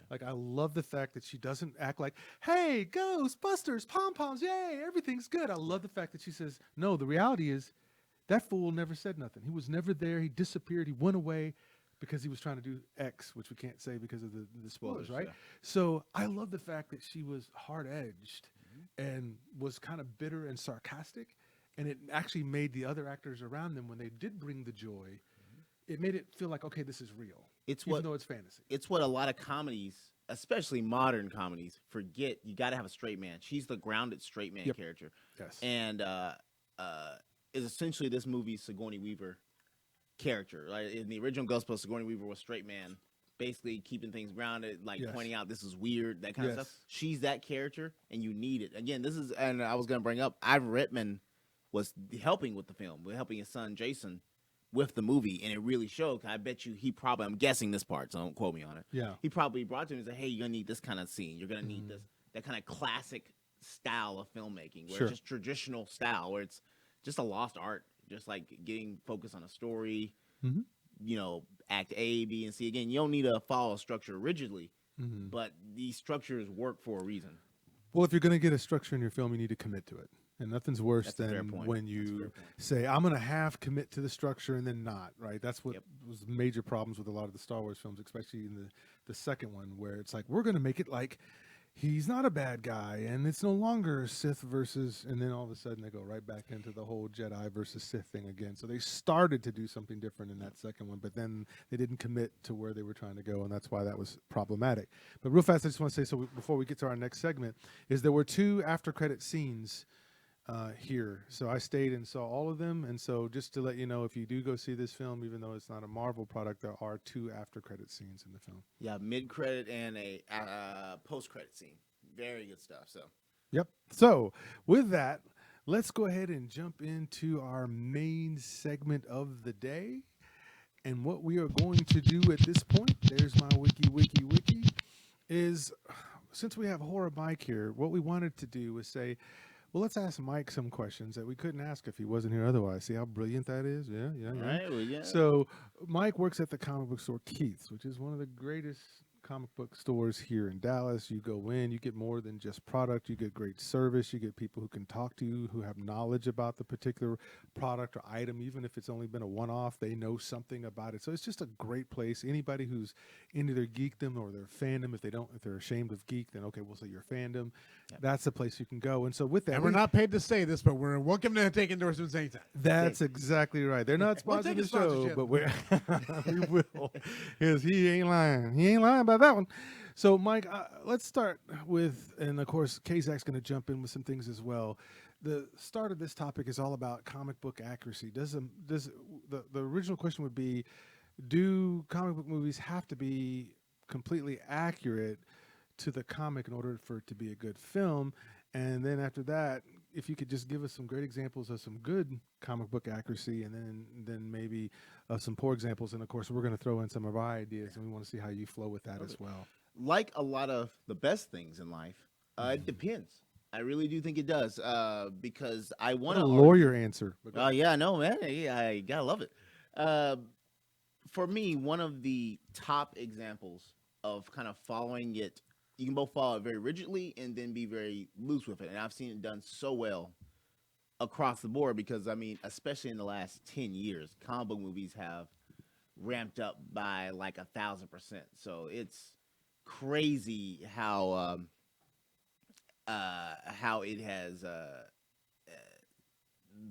S2: Like, I love the fact that she doesn't act like, hey, Ghostbusters, pom-poms, yay, everything's good. I love the fact that she says, no, the reality is that fool never said nothing. He was never there. He disappeared. He went away because he was trying to do X, which we can't say because of the spoilers, right? So I love the fact that she was hard-edged and was kind of bitter and sarcastic, and it actually made the other actors around them, when they did bring the joy, it made it feel like, okay, this is real, even though it's fantasy. It's
S3: what a lot of comedies, especially modern comedies, forget. You got to have a straight man. She's the grounded straight man character.
S2: Yes.
S3: And is essentially this movie's Sigourney Weaver character. Like in the original Ghostbusters, Sigourney Weaver was straight man, basically keeping things grounded, like pointing out this is weird, that kind of stuff. She's that character, and you need it. Again, and I was going to bring up, Ivan Reitman was helping with the film, helping his son Jason with the movie, and it really showed. I bet you I'm guessing this part, so don't quote me on it.
S2: Yeah.
S3: He probably brought to him and said, hey, you're going to need this kind of scene. You're going to need that kind of classic style of filmmaking, where it's just traditional style, where it's just a lost art. Just like getting focused on a story, act A, B, and C. Again, you don't need to follow a structure rigidly, but these structures work for a reason.
S2: Well, if you're going to get a structure in your film, you need to commit to it. And nothing's worse
S3: That's a fair
S2: than
S3: point.
S2: when you say, I'm going to half commit to the structure and then not, right? That's what was major problems with a lot of the Star Wars films, especially in the second one, where it's like, we're going to make it like he's not a bad guy, and it's no longer Sith versus, and then all of a sudden they go right back into the whole Jedi versus Sith thing again. So they started to do something different in that second one, but then they didn't commit to where they were trying to go, and that's why that was problematic. But real fast, I just want to say, before we get to our next segment, is there were 2 after-credit scenes here. So I stayed and saw all of them, and so just to let you know, if you do go see this film, even though it's not a Marvel product, there are 2 after-credit scenes in the film.
S3: Yeah, mid-credit and a post-credit scene. Very good stuff. So.
S2: Yep. So with that, let's go ahead and jump into our main segment of the day. And what we are going to do at this point, there's my wiki, is since we have Horror Mike here, what we wanted to do was say, well, let's ask Mike some questions that we couldn't ask if he wasn't here otherwise. See how brilliant that is? Yeah.
S3: Right, well, yeah.
S2: So Mike works at the comic book store Keith's, which is one of the greatest comic book stores here in Dallas. You go in, you get more than just product. You get great service. You get people who can talk to you, who have knowledge about the particular product or item. Even if it's only been a one-off, they know something about it. So it's just a great place. Anybody who's into their geekdom or their fandom, if they're ashamed of geek, then okay, we'll say your fandom. Yep. That's the place you can go. And so with that,
S1: and we're not paid to say this, but we're welcome to take endorsements anytime.
S2: That's exactly right. They're not sponsoring the show, but we will. Because he ain't lying. He ain't lying about that one. So, Mike, let's start with, and of course, Kazak's going to jump in with some things as well. The start of this topic is all about comic book accuracy. The original question would be, do comic book movies have to be completely accurate to the comic in order for it to be a good film? And then after that, if you could just give us some great examples of some good comic book accuracy, and then maybe some poor examples. And of course, we're going to throw in some of our ideas, and we want to see how you flow with that as well.
S3: Like a lot of the best things in life, it depends. I really do think it does, because I want
S2: a lawyer answer.
S3: Oh yeah, no man, I gotta love it. For me, one of the top examples of kind of following it, you can both follow it very rigidly and then be very loose with it. And I've seen it done so well across the board because, I mean, especially in the last 10 years, comic book movies have ramped up by like 1,000%. So it's crazy how it has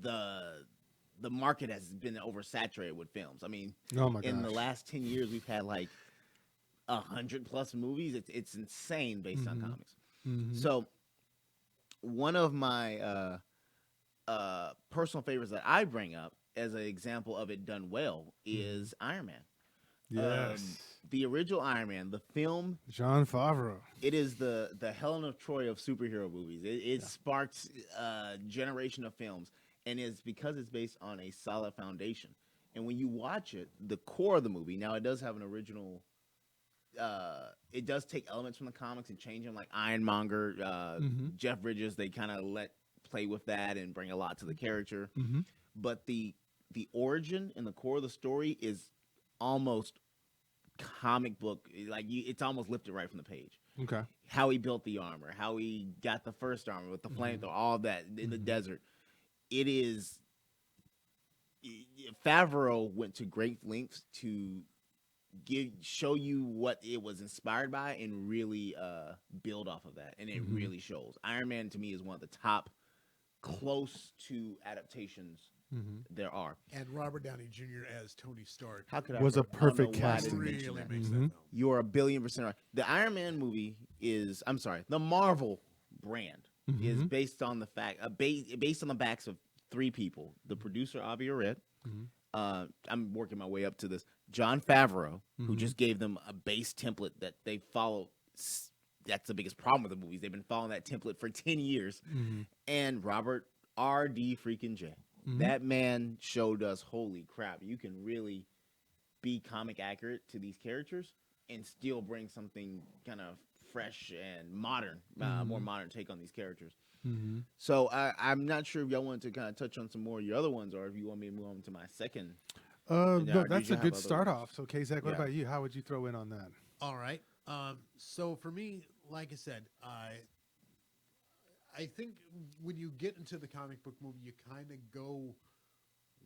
S3: the market has been oversaturated with films. I mean, in the last 10 years, we've had like 100+ movies. It's insane based on comics. So one of my personal favorites that I bring up as an example of it done well is Iron Man.
S2: Yes.
S3: The original Iron Man, the film.
S2: Jon Favreau. It
S3: is the Helen of Troy of superhero movies. It sparked a generation of films, and it's because it's based on a solid foundation. And when you watch it, the core of the movie, now it does have an original. It does take elements from the comics and change them, like Ironmonger, Jeff Bridges. They kind of play with that and bring a lot to the character. But the origin and the core of the story is almost comic book, like it's almost lifted right from the page.
S2: Okay,
S3: how he built the armor, how he got the first armor with the flamethrower, all that in the desert. It is. Favreau went to great lengths to show you what it was inspired by and really build off of that, and it really shows. Iron Man to me is one of the top close to adaptations there are.
S1: And Robert Downey Jr. as Tony Stark
S2: was a perfect casting.
S1: Really makes that film.
S3: You're 1,000,000,000% right. The Iron Man movie is, the Marvel brand is based on the fact, based on the backs of 3 people: the producer Avi Arad. I'm working my way up to this. Jon Favreau, who just gave them a base template that they follow. That's the biggest problem with the movies. They've been following that template for 10 years. And Robert R.D. freaking J. That man showed us, holy crap, you can really be comic accurate to these characters and still bring something kind of fresh and modern, more modern take on these characters. So I'm not sure if y'all want to kind of touch on some more of your other ones, or if you want me to move on to my second. Now,
S2: No,
S3: did
S2: that's
S3: you
S2: a
S3: have
S2: good
S3: other
S2: start
S3: ones?
S2: off. So, Kazak, what
S3: Yeah.
S2: about you? How would you throw in on that?
S1: All right. So for me, like I said, I think when you get into the comic book movie, you kind of go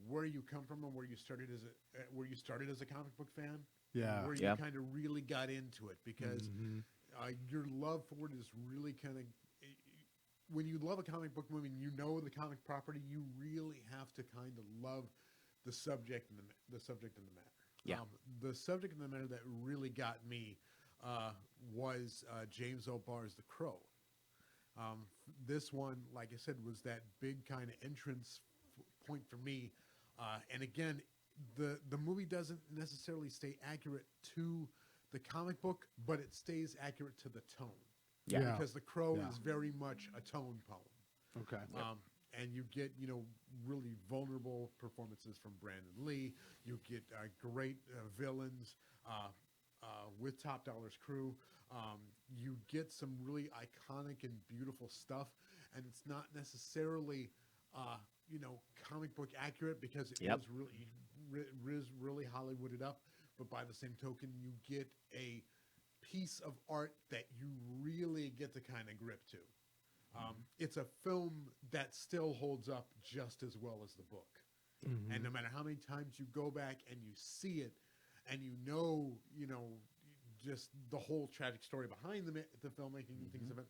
S1: where you come from and where you started as a comic book fan.
S2: Yeah.
S1: Where
S3: Yeah.
S1: you kind of really got into it because
S2: Mhm.
S1: your love for it is really kind of when you love a comic book movie and you know the comic property, you really have to kind of love the subject and the subject and the matter.
S3: Yeah.
S1: The subject and the matter that really got me was James O'Barr's The Crow. This one, like I said, was that big kind of entrance point for me. And again, the movie doesn't necessarily stay accurate to the comic book, but it stays accurate to the tone.
S2: Yeah.
S1: Because The Crow
S2: Yeah.
S1: is very much a tone poem.
S2: Okay.
S1: And you get, really vulnerable performances from Brandon Lee. You get great villains with Top Dollar's crew. You get some really iconic and beautiful stuff, and it's not necessarily, comic book accurate because it
S3: Yep.
S1: is really Hollywooded up. But by the same token, you get a piece of art that you really get to kind of grip to. It's a film that still holds up just as well as the book.
S2: Mhm.
S1: And no matter how many times you go back and you see it and just the whole tragic story behind the filmmaking and things of it,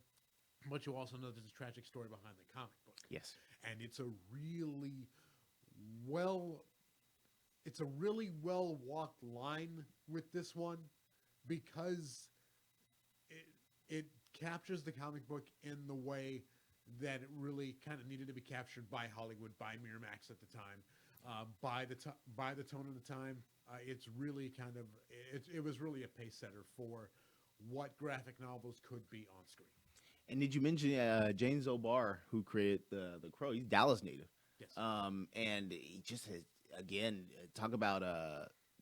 S1: but you also know there's a tragic story behind the comic book.
S3: Yes.
S1: And it's a really well walked line with this one because it captures the comic book in the way that it really kind of needed to be captured by Hollywood, by Miramax at the time, by the tone of the time. It's really it was really a pace setter for what graphic novels could be on screen.
S3: And did you mention James O'Barr, who created the Crow? He's Dallas native.
S1: Yes.
S3: And he just has, again, talk about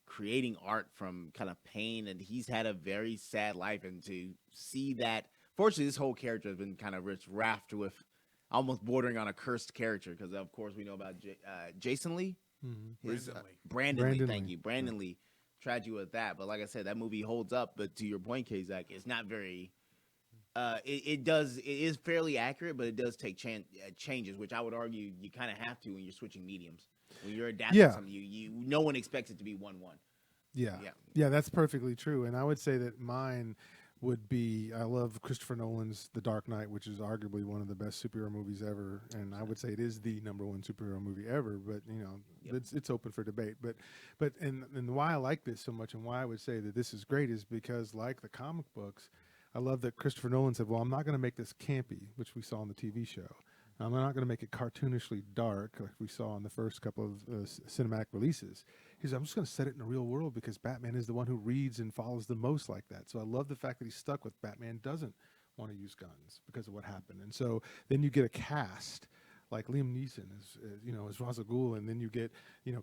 S3: creating art from kind of pain, and he's had a very sad life, and to see that, fortunately, this whole character has been kind of wrapped with almost bordering on a cursed character, because of course we know about Jason Lee, his Brandon Lee, thank you, Brandon Lee, tragedy with that. But like I said, that movie holds up. But to your point, Kazak, it's not very. It is fairly accurate, but it does take changes, which I would argue you kind of have to when you're switching mediums. When you're adapting something, you no one expects it to be 1-1.
S2: Yeah, that's perfectly true. And I would say that mine would be, I love Christopher Nolan's The Dark Knight, which is arguably one of the best superhero movies ever, and I would say it is the number one superhero movie ever. But it's open for debate. But why I like this so much and why I would say that this is great is because, like the comic books, I love that Christopher Nolan said, well, I'm not going to make this campy, which we saw on the TV show. I'm not going to make it cartoonishly dark like we saw in the first couple of cinematic releases. He said, I'm just going to set it in the real world because Batman is the one who reads and follows the most like that. So I love the fact that he's stuck with Batman doesn't want to use guns because of what happened. And so then you get a cast like Liam Neeson as Ra's al Ghul, and then you get,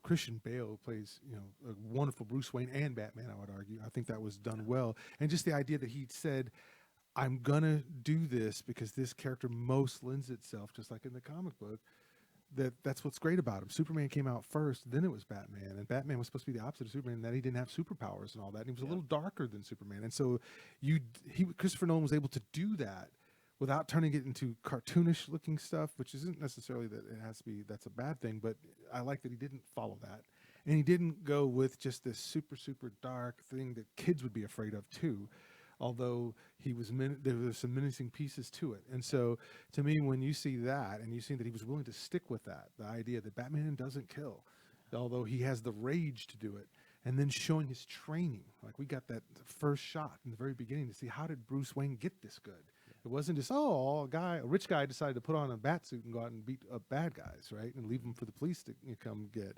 S2: Christian Bale who plays, a wonderful Bruce Wayne and Batman, I would argue. I think that was done well. And just the idea that he said, I'm going to do this because this character most lends itself, just like in the comic book, that's what's great about him. Superman came out first, then it was Batman, and Batman was supposed to be the opposite of Superman, that he didn't have superpowers and all that, and he was a little darker than Superman. And so Christopher Nolan was able to do that without turning it into cartoonish looking stuff, which isn't necessarily that it has to be, that's a bad thing, but I like that he didn't follow that. And he didn't go with just this super, super dark thing that kids would be afraid of too. Although there were some menacing pieces to it. And so to me, when you see that and you see that he was willing to stick with that, the idea that Batman doesn't kill, although he has the rage to do it, and then showing his training, like we got that first shot in the very beginning to see how did Bruce Wayne get this good. It wasn't just, a rich guy decided to put on a bat suit and go out and beat up bad guys, right? And leave them for the police to come get.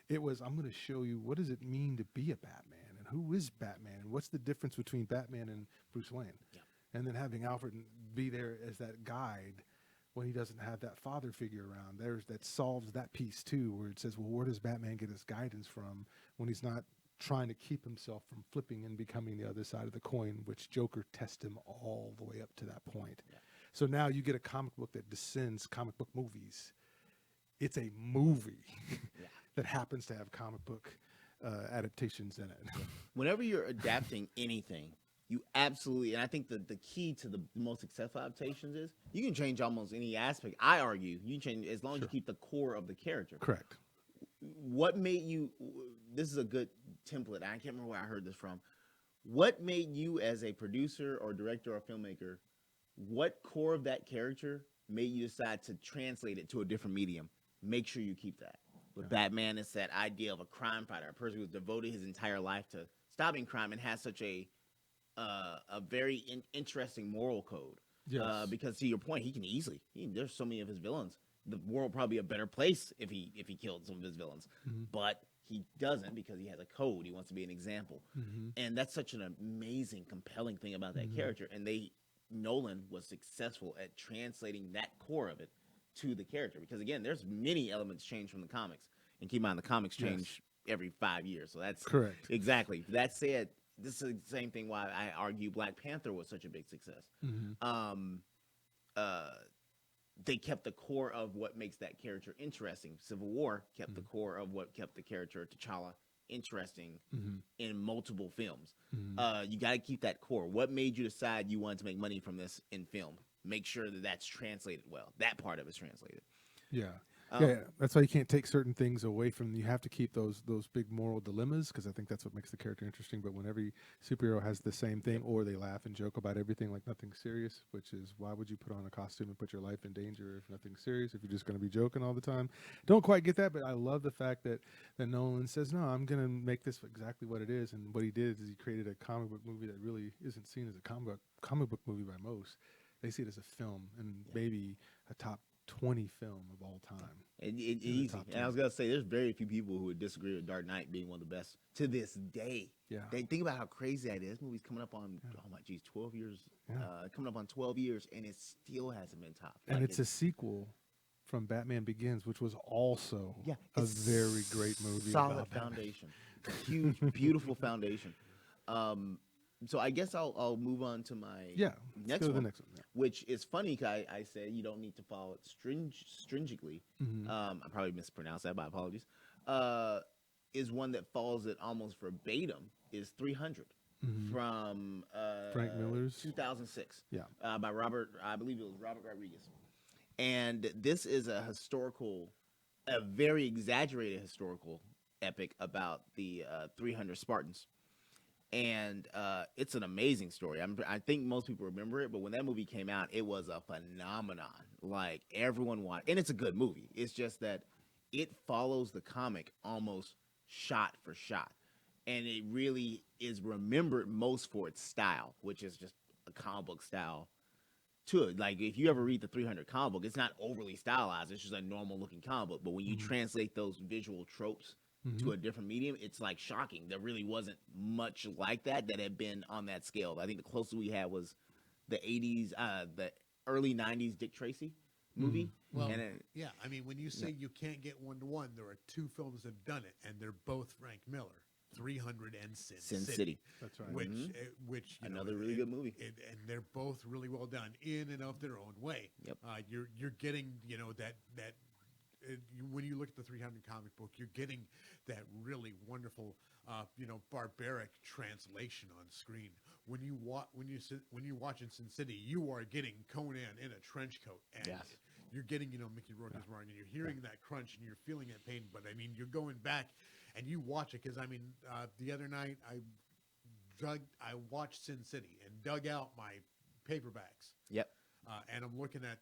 S2: It was, I'm going to show you what does it mean to be a Batman. Who is Batman, and what's the difference between Batman and Bruce Wayne? Yeah. And then having Alfred be there as that guide when he doesn't have that father figure around. That solves that piece too, where it says, well, where does Batman get his guidance from when he's not trying to keep himself from flipping and becoming the other side of the coin, which Joker tests him all the way up to that point. Yeah. So now you get a comic book that descends comic book movies. It's a movie that happens to have comic book adaptations in it.
S3: Whenever you're adapting anything, you absolutely, and I think the key to the most successful adaptations is you can change almost any aspect. I argue you can change as long as you keep the core of the character.
S2: Correct.
S3: What made you? This is a good template. I can't remember where I heard this from. What made you, as a producer or director or filmmaker, what core of that character made you decide to translate it to a different medium? Make sure you keep that. With Batman, it's that idea of a crime fighter, a person who's devoted his entire life to stopping crime and has such a very interesting moral code.
S2: Yes.
S3: Because to your point, he can easily. There's so many of his villains. The world would probably be a better place if he killed some of his villains, but he doesn't because he has a code. He wants to be an example, and that's such an amazing, compelling thing about that character. And Nolan was successful at translating that core of it to the character because again, there's many elements changed from the comics, and keep in mind the comics change every 5 years, so that's
S2: correct.
S3: Exactly. That said, this is the same thing why I argue Black Panther was such a big success. They kept the core of what makes that character interesting. Civil War kept the core of what kept the character T'Challa interesting in multiple films. You got to keep that core. What made you decide you wanted to make money from this in film? Make sure that that's translated well. That part of it's translated.
S2: Yeah. Yeah, that's why you can't take certain things away from them. You have to keep those big moral dilemmas because I think that's what makes the character interesting. But when every superhero has the same thing, or they laugh and joke about everything like nothing's serious, which is why would you put on a costume and put your life in danger if nothing's serious? If you're just going to be joking all the time, don't quite get that. But I love the fact that Nolan says, no, I'm going to make this exactly what it is. And what he did is he created a comic book movie that really isn't seen as a comic book movie by most. They see it as a film and maybe a top 20 film of all time.
S3: Easy. And I was gonna say, there's very few people who would disagree with Dark Knight being one of the best to this day.
S2: Yeah.
S3: They think about how crazy that is. This movie's coming up on 12 years. Coming up on 12 years, and it still hasn't been topped.
S2: And it's a sequel from Batman Begins, which was also a very great movie.
S3: Solid foundation, huge, beautiful foundation. So I guess I'll move on to my next one, which is funny because I said you don't need to follow it stringently. I probably mispronounced that, my apologies. Is one that follows it almost verbatim, is 300 from
S2: Frank Miller's
S3: 2006.
S2: Yeah.
S3: By Robert, I believe it was Robert Rodriguez. And this is a very exaggerated historical epic about the 300 Spartans. And it's an amazing story. I think most people remember it, but when that movie came out, it was a phenomenon. Like, everyone watched, and it's a good movie. It's just that it follows the comic almost shot for shot. And it really is remembered most for its style, which is just a comic book style to it. Like, if you ever read the 300 comic book, it's not overly stylized. It's just a normal looking comic book. But when you translate those visual tropes to a different medium, it's like shocking. There really wasn't much like that had been on that scale. I think the closest we had was the 80s, the early 90s Dick Tracy movie.
S1: Well, yeah, I mean, when you say you can't get one-to-one, there are two films that have done it, and they're both Frank Miller, 300 and Sin City.
S2: That's right.
S1: Which
S3: another really good movie.
S1: And they're both really well done in and of their own way.
S3: Yep.
S1: You're getting, that when you look at the 300 comic book, you're getting that really wonderful, barbaric translation on screen. When you watch in Sin City, you are getting Conan in a trench coat, and you're getting, Mickey Rourke is wearing, and you're hearing that crunch, and you're feeling that pain. But I mean, you're going back and you watch it because the other night I watched Sin City and dug out my paperbacks.
S3: Yep.
S1: And I'm looking at,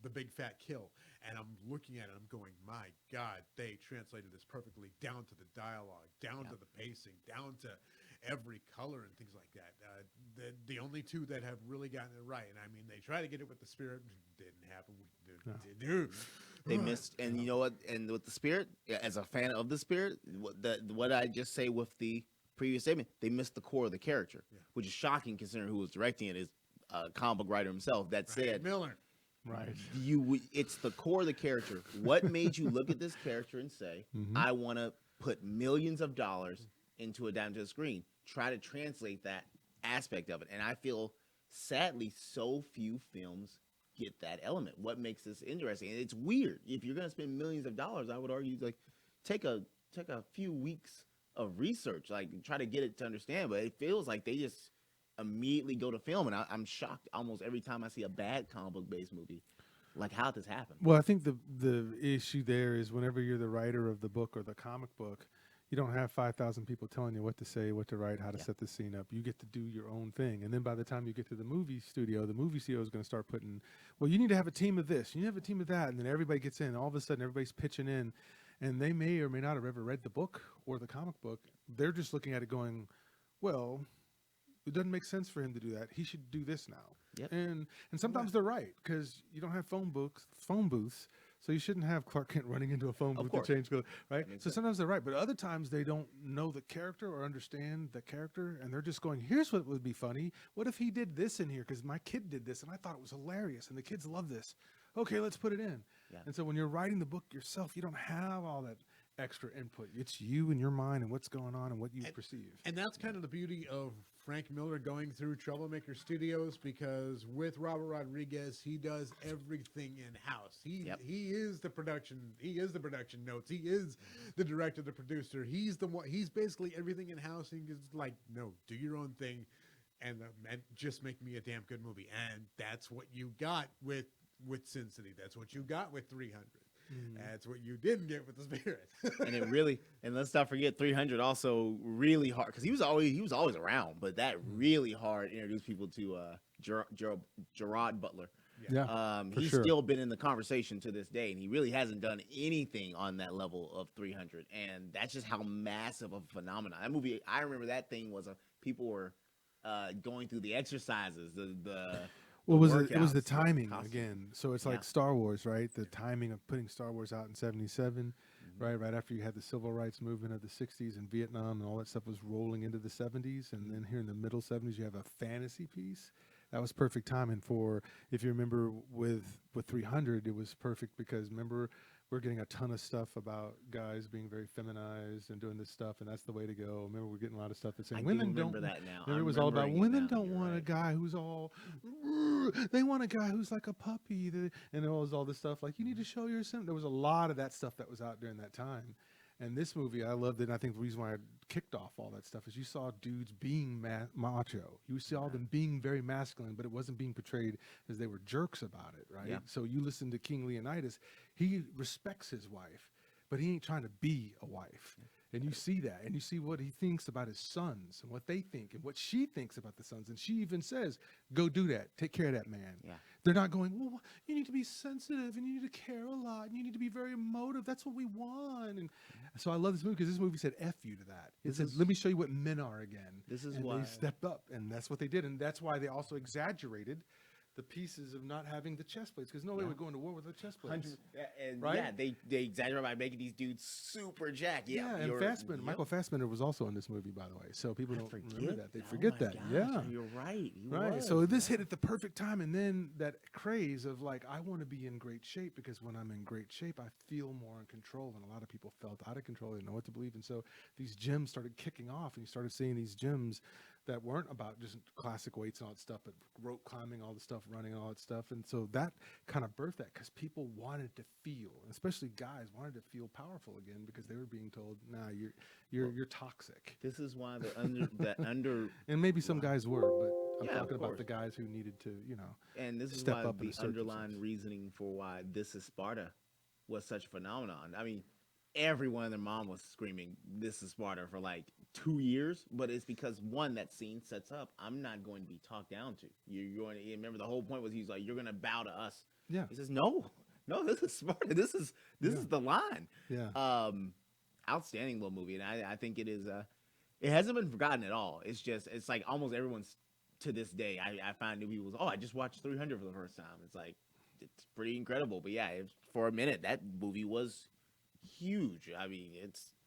S1: The Big Fat Kill, and I'm looking at it, I'm going, my God, they translated this perfectly down to the dialogue, down to the pacing, down to every color and things like that. The only two that have really gotten it right, and I mean, they try to get it with the Spirit, didn't happen.
S3: They missed, and you know what? And with the Spirit, as a fan of the Spirit, what I just say with the previous statement, they missed the core of the character, which is shocking considering who was directing it is a comic book writer himself. That said,
S1: Miller.
S2: Right.
S3: It's the core of the character. What made you look at this character and say, I want to put millions of dollars into it down to the screen? Try to translate that aspect of it. And I feel, sadly, so few films get that element. What makes this interesting? And it's weird. If you're going to spend millions of dollars, I would argue, like, take a few weeks of research, like try to get it to understand. But it feels like they just immediately go to film, and I'm shocked almost every time I see a bad comic book based movie. Like, how did this happen?
S2: Well, I think the issue there is whenever you're the writer of the book or the comic book, you don't have 5,000 people telling you what to say, what to write, how to set the scene up. You get to do your own thing. And then by the time you get to the movie studio is going to start putting, well, you need to have a team of this, you need to have a team of that. And then everybody gets in. All of a sudden, everybody's pitching in. And they may or may not have ever read the book or the comic book. They're just looking at it going, well, it doesn't make sense for him to do that. He should do this now.
S3: Yep.
S2: And sometimes they're right, because you don't have phone booths, so you shouldn't have Clark Kent running into a phone booth to change clothes, right? So sometimes they're right, but other times they don't know the character or understand the character, and they're just going, here's what would be funny. What if he did this in here? Because my kid did this, and I thought it was hilarious, and the kids love this. Okay, let's put it in. Yeah. And so when you're writing the book yourself, you don't have all that extra input. It's you and your mind and what's going on and what you perceive.
S1: And that's kind of the beauty of Frank Miller going through Troublemaker Studios, because with Robert Rodriguez, he does everything in house. He is the production. He is the production notes. He is the director, the producer. He's the one. He's basically everything in house. And he's like, no, do your own thing, and just make me a damn good movie. And that's what you got with Sin City. That's what you got with 300. That's what you didn't get with the Spirit.
S3: And it really, and let's not forget 300 also really hard, because he was always around, but that really hard introduced people to Gerard Butler.
S2: Yeah,
S3: he's still been in the conversation to this day, and he really hasn't done anything on that level of 300, and that's just how massive of a phenomenon that movie. I remember that thing was people were going through the exercises,
S2: Well, it was the timing again. So it's like Star Wars, right? The timing of putting Star Wars out in 77, right after you had the civil rights movement of the 60s and Vietnam, and all that stuff was rolling into the 70s. And then here in the middle 70s, you have a fantasy piece. That was perfect timing for, if you remember with 300, it was perfect because, remember, we're getting a ton of stuff about guys being very feminized and doing this stuff, and that's the way to go. Remember, we're getting a lot of stuff that's saying women don't.
S3: That now.
S2: Remember, it was all about women don't want a guy who's all. They want a guy who's like a puppy, and it was all this stuff like you need to show your sim. There was a lot of that stuff that was out during that time, and this movie I loved it. And I think the reason why I kicked off all that stuff is you saw dudes being macho. You saw them being very masculine, but it wasn't being portrayed as they were jerks about it, right? Yeah. So you listen to King Leonidas. He respects his wife, but he ain't trying to be a wife. And you see that, and you see what he thinks about his sons and what they think and what she thinks about the sons. And she even says, go do that. Take care of that man. Yeah. They're not going, well, you need to be sensitive and you need to care a lot and you need to be very emotive. That's what we want. And so I love this movie because this movie said F you to that. It said, let me show you what men are again.
S3: This is
S2: and
S3: why
S2: they stepped up, and that's what they did. And that's why they also exaggerated the pieces of not having the chest plates, because nobody would go into war with the chest plates.
S3: Right? Yeah, they exaggerate by making these dudes super jacked.
S2: Yeah, and Fassbender, Michael Fassbender was also in this movie, by the way. So people don't remember that. They forget that.
S3: Gosh,
S2: yeah,
S3: you're right.
S2: Right. So this hit at the perfect time, and then that craze of like, I want to be in great shape, because when I'm in great shape, I feel more in control. And a lot of people felt out of control. They didn't know what to believe. And so these gyms started kicking off, and you started seeing these gyms that weren't about just classic weights and all that stuff, but rope climbing, all the stuff, running, all that stuff. And so that kind of birthed that, because people wanted to feel, especially guys wanted to feel powerful again, because they were being told, nah, you're toxic.
S3: This is why the under
S2: and maybe some guys were, but I'm talking about the guys who needed to,
S3: and this is
S2: step
S3: why
S2: up
S3: the underlying reasoning for why This Is Sparta was such a phenomenon. I mean, everyone and their mom was screaming This Is Sparta for like 2 years, but it's because, one, that scene sets up, I'm not going to be talked down to. You're going to remember the whole point was he's like, you're going to bow to us.
S2: Yeah.
S3: He says, no, this is Sparta. This is the line.
S2: Yeah.
S3: Outstanding little movie, and I think it is. It hasn't been forgotten at all. It's just, it's like almost everyone's to this day. I find new people. I just watched 300 for the first time. It's like, it's pretty incredible. But yeah, for a minute that movie was huge. I mean,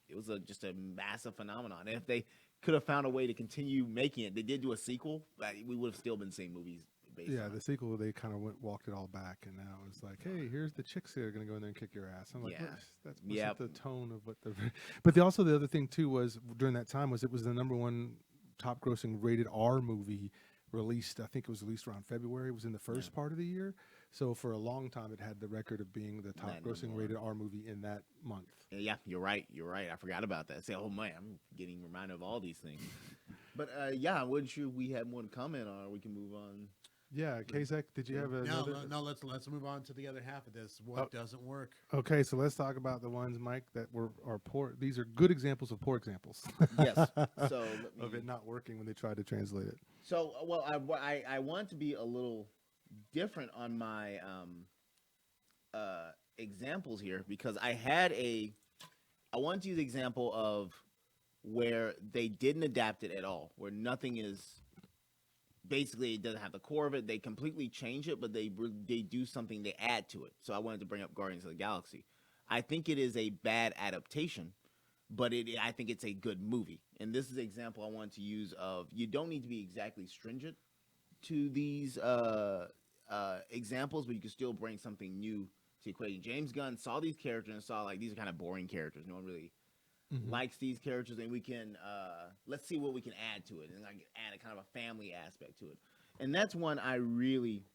S3: it was just a massive phenomenon. And if they could have found a way to continue making it, they did do a sequel, we would have still been seeing movies based on
S2: the sequel, they kind of walked it all back, and now it's like, hey, here's the chicks that are going to go in there and kick your ass. I'm like, that's the tone of what the... But also the other thing, too, was during that time was it was the #1 top grossing rated R movie released. I think it was released around February. It was in the first part of the year. So for a long time, it had the record of being the top grossing rated R movie in that month.
S3: Yeah, you're right. I forgot about that. Say, oh man, I'm getting reminded of all these things. But yeah, I wasn't sure we had more to comment on, or we can move on.
S2: Yeah, Kazak, did you have another?
S1: No. Let's move on to the other half of this. What doesn't work?
S2: Okay, so let's talk about the ones, Mike, that are poor. These are good examples of poor examples.
S3: Yes. So
S2: of it not working when they tried to translate it.
S3: So well, I want to be a little different on my examples here because I wanted to use the example of where they didn't adapt it at all, where nothing is. Basically, it doesn't have the core of it. They completely change it, but they do something. They add to it. So I wanted to bring up Guardians of the Galaxy. I think it is a bad adaptation, but I think it's a good movie. And this is an example I wanted to use of you don't need to be exactly stringent to these examples, but you can still bring something new to the equation. James Gunn saw these characters and saw like these are kind of boring characters. No one really likes these characters, and we can let's see what we can add to it, and like add a kind of a family aspect to it. And that's one I really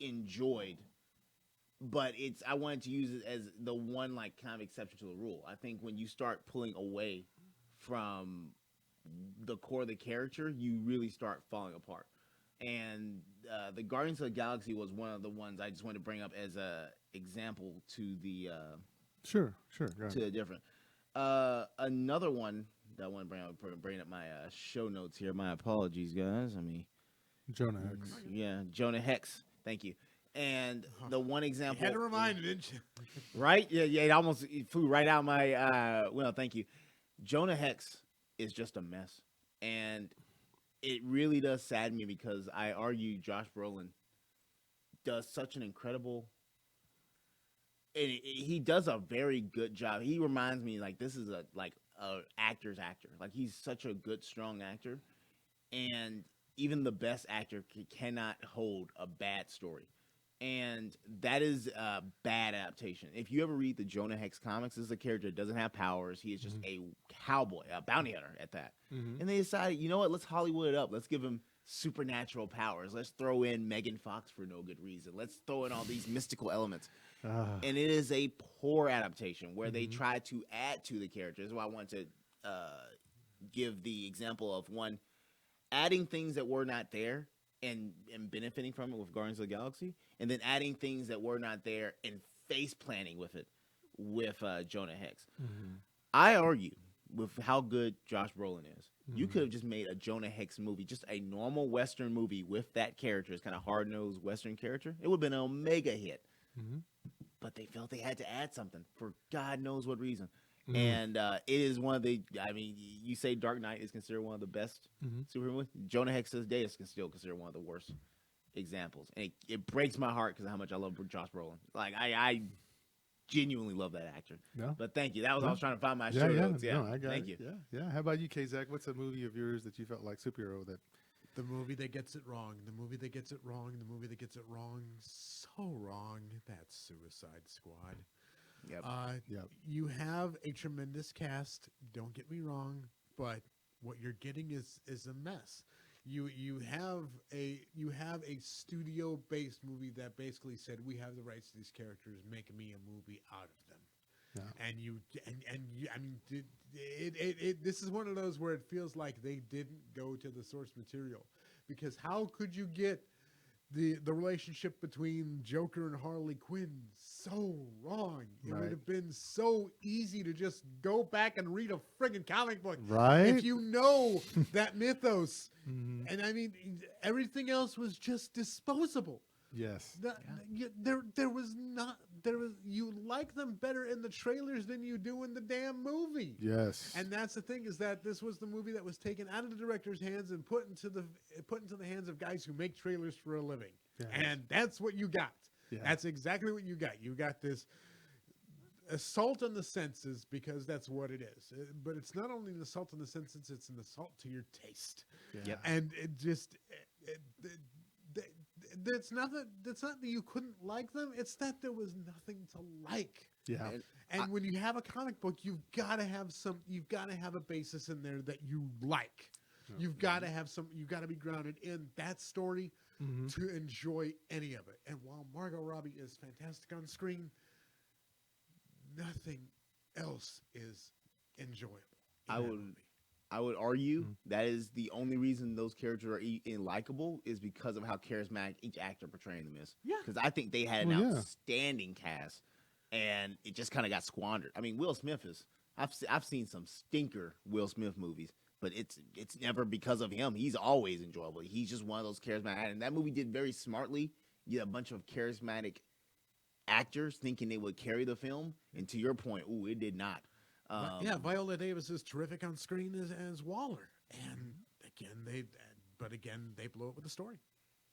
S3: enjoyed, but I wanted to use it as the one like kind of exception to the rule. I think when you start pulling away from the core of the character, you really start falling apart. And the Guardians of the Galaxy was one of the ones I just wanted to bring up as a example to the
S2: Sure.
S3: to the different. Another one that I want to bring up my show notes here. My apologies, guys.
S2: Jonah Hex.
S3: Yeah, Jonah Hex. Thank you. And the one example.
S1: You had to remind me, didn't you?
S3: Right? Yeah. It flew right out my. Well, thank you. Jonah Hex is just a mess, and it really does sadden me because I argue Josh Brolin does such an incredible. He does a very good job. He reminds me like this is a actor's actor. Like he's such a good, strong actor, and even the best actor cannot hold a bad story, and that is a bad adaptation. If you ever read the Jonah Hex comics, this is a character that doesn't have powers. He is just a cowboy, a bounty hunter at that. And they decided, you know what? Let's Hollywood it up. Let's give him supernatural powers. Let's throw in Megan Fox for no good reason. Let's throw in all these mystical elements. And it is a poor adaptation where they try to add to the characters. That's why I want to give the example of one adding things that were not there and benefiting from it with Guardians of the Galaxy, and then adding things that were not there and face planting with it with Jonah Hex. I argue with how good Josh Brolin is. You could have just made a Jonah Hex movie, just a normal Western movie with that character, it's kind of hard-nosed Western character. It would have been a mega hit. But they felt they had to add something for God knows what reason. And it is one of the, you say Dark Knight is considered one of the best superhero movies. Jonah Hex to this day is still considered one of the worst examples. And it breaks my heart because of how much I love Josh Brolin. Like, I genuinely love that actor. Yeah. But thank you. That was I was trying to find my show notes. Yeah,
S2: no, I got
S3: thank
S2: it.
S3: you.
S2: Yeah. How about you, Kazak? What's a movie of yours that you felt like superhero that?
S1: The movie that gets it wrong. The movie that gets it wrong. The movie that gets it wrong. So wrong. That's Suicide Squad.
S3: Yep.
S1: You have a tremendous cast. Don't get me wrong, but what you're getting is a mess. You have a studio based movie that basically said we have the rights to these characters. Make me a movie out of them. Yeah. And you, I mean, this is one of those where it feels like they didn't go to the source material, because how could you get the relationship between Joker and Harley Quinn so wrong? It would have been so easy to just go back and read a friggin' comic book,
S2: right?
S1: If you know that mythos, and I mean, everything else was just disposable.
S2: Yes.
S1: There was you like them better in the trailers than you do in the damn movie.
S2: Yes.
S1: And that's the thing, is that this was the movie that was taken out of the director's hands and put into the hands of guys who make trailers for a living. Yes. And that's what you got. Yeah. That's exactly what you got. You got this assault on the senses, because that's what it is. But it's not only an assault on the senses, it's an assault to your taste. Yeah. Yep. And it just it's not that you couldn't like them. It's that there was nothing to like.
S2: Yeah.
S1: And when you have a comic book, you've got to have a basis in there that you like. You've got to have you've got to be grounded in that story to enjoy any of it. And while Margot Robbie is fantastic on screen, nothing else is enjoyable.
S3: I would argue that is the only reason those characters are likable is because of how charismatic each actor portraying them is.
S1: Yeah.
S3: Because I think they had an outstanding cast, and it just kind of got squandered. I mean, Will Smith is. I've seen some stinker Will Smith movies, but it's never because of him. He's always enjoyable. He's just one of those charismatic. And that movie did very smartly. You had a bunch of charismatic actors thinking they would carry the film, and to your point, it did not.
S1: Viola Davis is terrific on screen as Waller, and again they blew it with the story.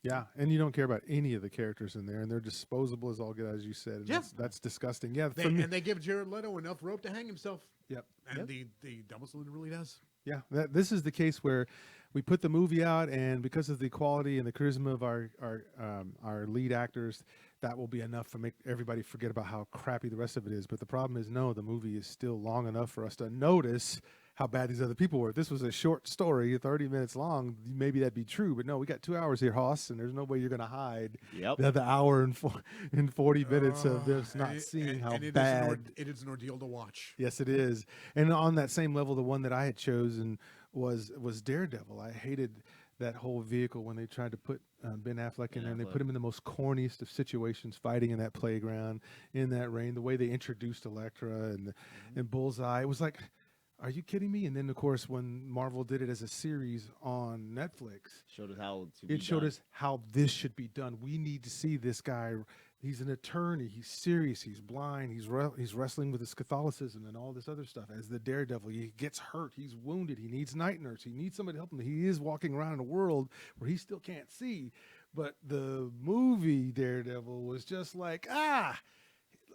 S2: Yeah, and you don't care about any of the characters in there, and they're disposable as all get out, as you said. And that's disgusting. Yeah,
S1: and they give Jared Leto enough rope to hang himself.
S2: Yep,
S1: and the Dumbledore really does.
S2: Yeah, this is the case where we put the movie out, and because of the quality and the charisma of our lead actors, that will be enough to make everybody forget about how crappy the rest of it is. But the problem is, no, the movie is still long enough for us to notice how bad these other people were. If this was a short story, 30 minutes long, maybe that'd be true. But no, we got 2 hours here, Hoss, and there's no way you're going to hide the other hour and 40 minutes of this not seeing how bad.
S1: It is an ordeal to watch.
S2: Yes, it is. And on that same level, the one that I had chosen was Daredevil. I hated that whole vehicle when they tried to put Ben Affleck in there, and they put him in the most corniest of situations, fighting in that playground, in that rain, the way they introduced Elektra and Bullseye. It was like, are you kidding me? And then, of course, when Marvel did it as a series on Netflix, it showed us how this should be done. We need to see this guy. He's an attorney. He's serious. He's blind. He's wrestling with his Catholicism and all this other stuff. As the Daredevil, he gets hurt. He's wounded. He needs night nurse. He needs somebody to help him. He is walking around in a world where he still can't see. But the movie Daredevil was just like,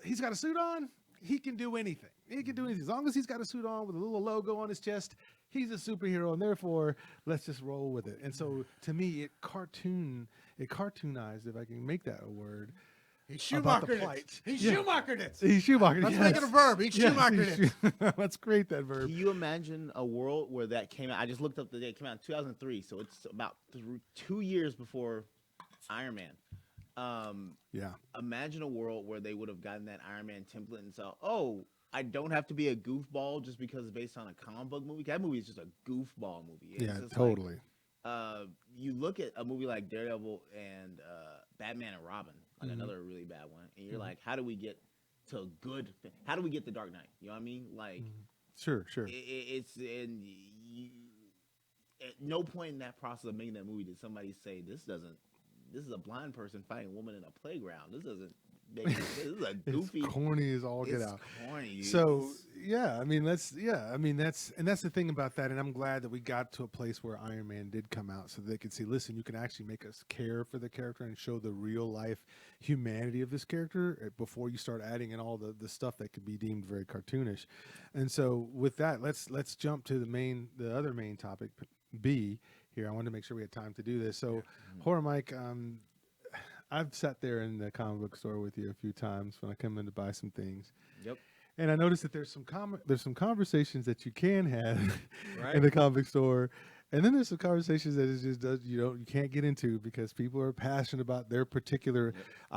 S2: he's got a suit on. He can do anything. He can do anything. As long as he's got a suit on with a little logo on his chest, he's a superhero, and therefore, let's just roll with it. And so, to me, it cartoonized, if I can make that a word,
S1: He Schumachered it. He Schumachered it.
S2: He Schumachered it.
S1: Let's make it a verb. He Schumachered it.
S2: Let's create that verb.
S3: Can you imagine a world where that came out? I just looked up the day. It came out in 2003, so it's about 2 years before Iron Man. Imagine a world where they would have gotten that Iron Man template and said, I don't have to be a goofball just because it's based on a comic book movie. That movie is just a goofball movie. It's
S2: totally.
S3: Like, you look at a movie like Daredevil and Batman and Robin, like another really bad one, and you're like, how do we get to a good? How do we get the Dark Knight? You know what I mean? Like,
S2: sure.
S3: It's at no point in that process of making that movie did somebody say this is a blind person fighting a woman in a playground. This is a goofy.
S2: It's corny as all get out.
S3: Corny.
S2: So that's the thing about that. And I'm glad that we got to a place where Iron Man did come out, so they could see, listen, you can actually make us care for the character and show the real life humanity of this character before you start adding in all the stuff that could be deemed very cartoonish. And so with that, let's jump to the other main topic, B. Here, I wanted to make sure we had time to do this. So, Horror Mike, I've sat there in the comic book store with you a few times when I come in to buy some things.
S3: Yep.
S2: And I noticed that there's some conversations that you can have in the comic store, and then there's some conversations that you can't get into because people are passionate about their particular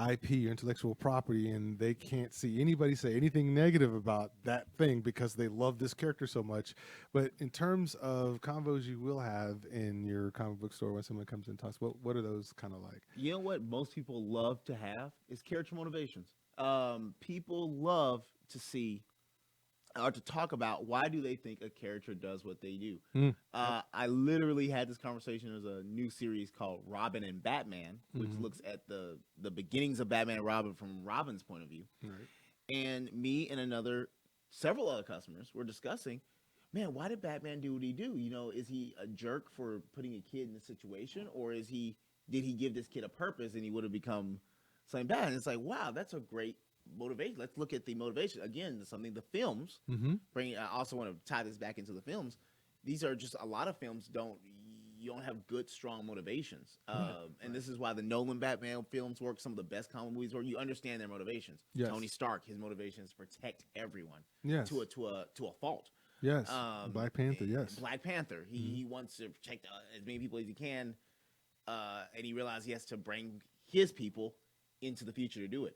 S2: IP or intellectual property, and they can't see anybody say anything negative about that thing because they love this character so much. But in terms of convos you will have in your comic book store when someone comes in and talks, what are those kind of like?
S3: You know what most people love to have is character motivations. People love to see or to talk about why do they think a character does what they do. I literally had this conversation. There's a new series called Robin and Batman, which looks at the beginnings of Batman and Robin from Robin's point of view. And me and several other customers were discussing, man, why did Batman do what he do? You know, is he a jerk for putting a kid in a situation, or did he give this kid a purpose and he would have become something bad? And it's like, wow, that's a great motivation. Let's look at the motivation again. Something the films bring. I also want to tie this back into the films. These are just a lot of films you don't have good, strong motivations, and this is why the Nolan Batman films work. Some of the best comic movies work. You understand their motivations. Tony Stark, his motivation is to protect everyone to a fault.
S2: Yes. Black Panther. Yes.
S3: Black Panther. He wants to protect as many people as he can, and he realized he has to bring his people into the future to do it.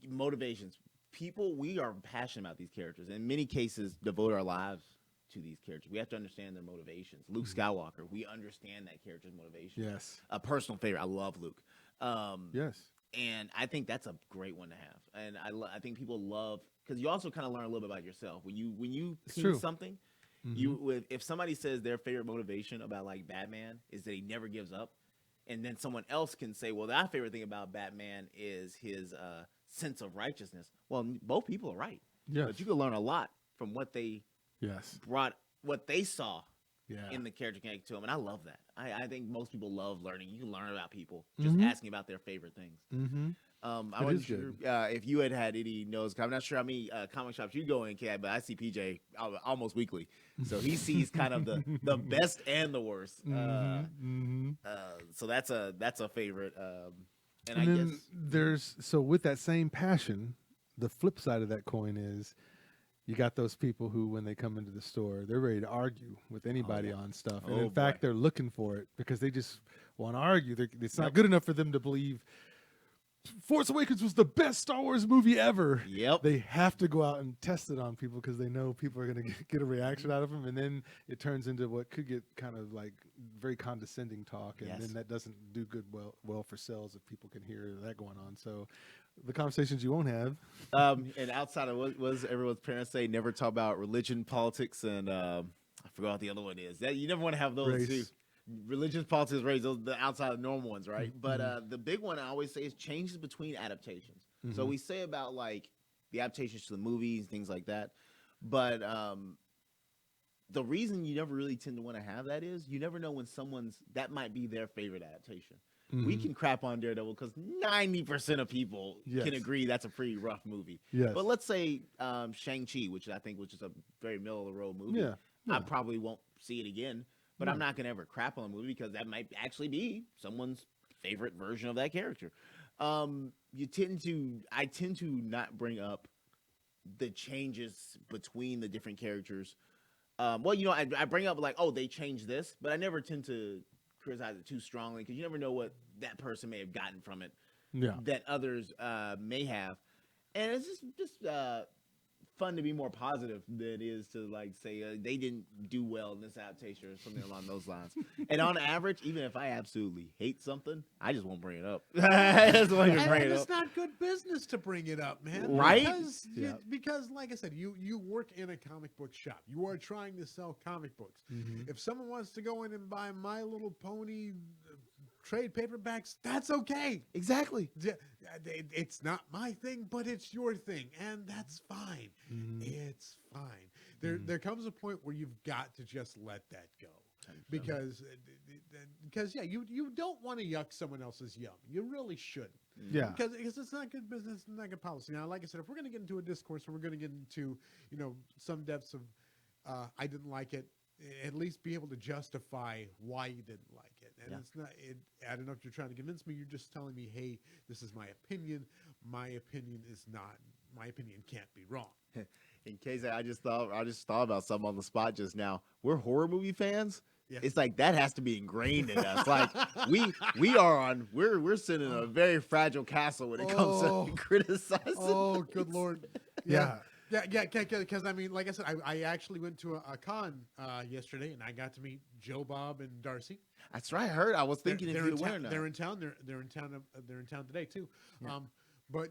S3: Motivations. People, we are passionate about these characters. In many cases, devote our lives to these characters. We have to understand their motivations. Luke Skywalker, we understand that character's motivation.
S2: Yes.
S3: A personal favorite. I love Luke.
S2: Yes.
S3: And I think that's a great one to have. And I think people love, because you also kind of learn a little bit about yourself. When you see something, if somebody says their favorite motivation about like Batman is that he never gives up, and then someone else can say, well, my favorite thing about Batman is his sense of righteousness. Well, both people are right.
S2: Yes.
S3: But you can learn a lot from what they brought, what they saw in the character connected to him. And I love that. I think most people love learning. You can learn about people just asking about their favorite things. I wasn't sure if you had any notes. I'm not sure how many comic shops you go in, Kat, but I see PJ almost weekly. So he sees kind of the best and the worst. So that's a favorite. And I
S2: then
S3: guess
S2: there's, so with that same passion, the flip side of that coin is you got those people who, when they come into the store, they're ready to argue with anybody on stuff. And in fact, they're looking for it because they just want to argue. It's not good enough for them to believe Force Awakens was the best Star Wars movie ever.
S3: Yep.
S2: They have to go out and test it on people because they know people are going to get a reaction out of them. And then it turns into what could get kind of like very condescending talk. And then that doesn't do well for sales if people can hear that going on. So the conversations you won't have.
S3: And outside of what was everyone's parents say, never talk about religion, politics, and I forgot what the other one is. That you never want to have those two. Religion, politics, race, those the outside of normal ones, right? But the big one I always say is changes between adaptations. So we say about like the adaptations to the movies, things like that. But the reason you never really tend to want to have that is you never know when that might be their favorite adaptation. We can crap on Daredevil because 90% of people can agree that's a pretty rough movie. But let's say Shang Chi, which I think was just a very middle of the road movie. I probably won't see it again. But I'm not going to ever crap on the movie because that might actually be someone's favorite version of that character. I tend to not bring up the changes between the different characters. I bring up like, oh, they changed this, but I never tend to criticize it too strongly because you never know what that person may have gotten from it that others may have. And it's just fun to be more positive than it is to like say they didn't do well in this adaptation or something along those lines. And on average, even if I absolutely hate something, I just won't bring it up. I just won't even bring it up.
S1: It's not good business to bring it up, man.
S3: Right?
S1: Because like I said, you work in a comic book shop. You are trying to sell comic books. If someone wants to go in and buy My Little Pony trade paperbacks, that's okay.
S3: Exactly.
S1: It's not my thing, but it's your thing, and that's fine. It's fine. There comes a point where you've got to just let that go. Because you don't want to yuck someone else's yum. You really shouldn't. Because it's not good business, not good policy. Now, like I said, if we're going to get into a discourse and we're going to get into some depths of I didn't like it, at least be able to justify why you didn't like it. And it's not. I don't know if you're trying to convince me. You're just telling me, hey, this is my opinion. My opinion is not. My opinion can't be wrong.
S3: In case I just thought about something on the spot just now. We're horror movie fans.
S1: Yeah.
S3: It's like that has to be ingrained in us. Like we're sitting in a very fragile castle when it comes to criticizing.
S1: Oh, good Lord.
S2: Yeah.
S1: Because I mean, like I said, I actually went to a con yesterday, and I got to meet Joe, Bob, and Darcy.
S3: That's right. I heard. I was thinking if you were or not.
S1: They're in town. They're in town. They're in town today too. Yeah. But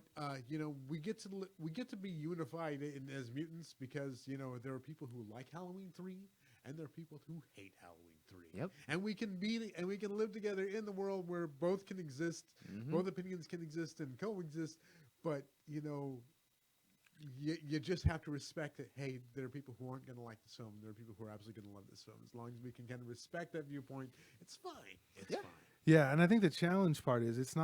S1: we get to be unified as mutants because there are people who like Halloween 3, and there are people who hate Halloween 3.
S3: Yep.
S1: And we can live together in the world where both can exist, both opinions can exist and coexist. But you just have to respect that, hey, there are people who aren't going to like this film. There are people who are absolutely going to love this film. As long as we can kind of respect that viewpoint, it's fine. It's fine.
S2: Yeah, and I think the challenge part is it's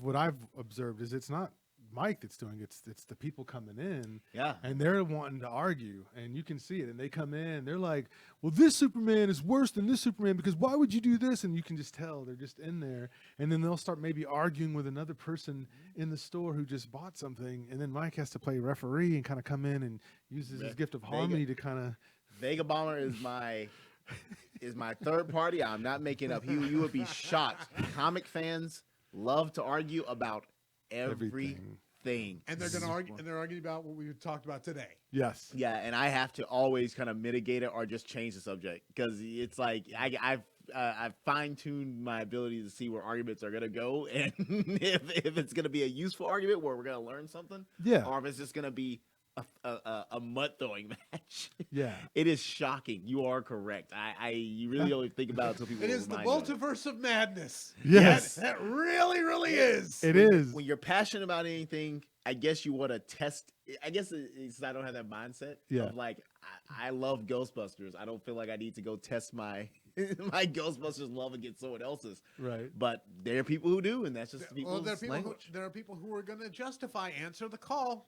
S2: what I've observed is it's not Mike that's doing it. It's the people coming in.
S3: Yeah.
S2: And they're wanting to argue, and you can see it. And they come in, they're like, well, this Superman is worse than this Superman because why would you do this? And you can just tell they're just in there. And then they'll start maybe arguing with another person in the store who just bought something. And then Mike has to play referee and kind of come in and uses his gift of harmony to kind of.
S3: Vega Bomber is my third party. I'm not making up. You would be shocked. Comic fans love to argue about everything.
S1: And they're going to argue, and they're arguing about what we talked about today.
S2: Yes.
S3: Yeah, and I have to always kind of mitigate it or just change the subject because it's like I've fine-tuned my ability to see where arguments are going to go, and if it's going to be a useful argument where we're going to learn something, or if it's just going to be a mud throwing match.
S2: Yeah,
S3: it is shocking. You are correct. You really only think about it until people.
S1: It is the multiverse of madness.
S2: Yes,
S1: that really is.
S2: It is.
S3: When you're passionate about anything, I guess you want to test. I guess it's I don't have that mindset. Of like I love Ghostbusters. I don't feel like I need to go test my my Ghostbusters love against someone else's.
S2: Right.
S3: But there are people who do, and that's just people's language.
S1: There are people who are going to justify answer the call.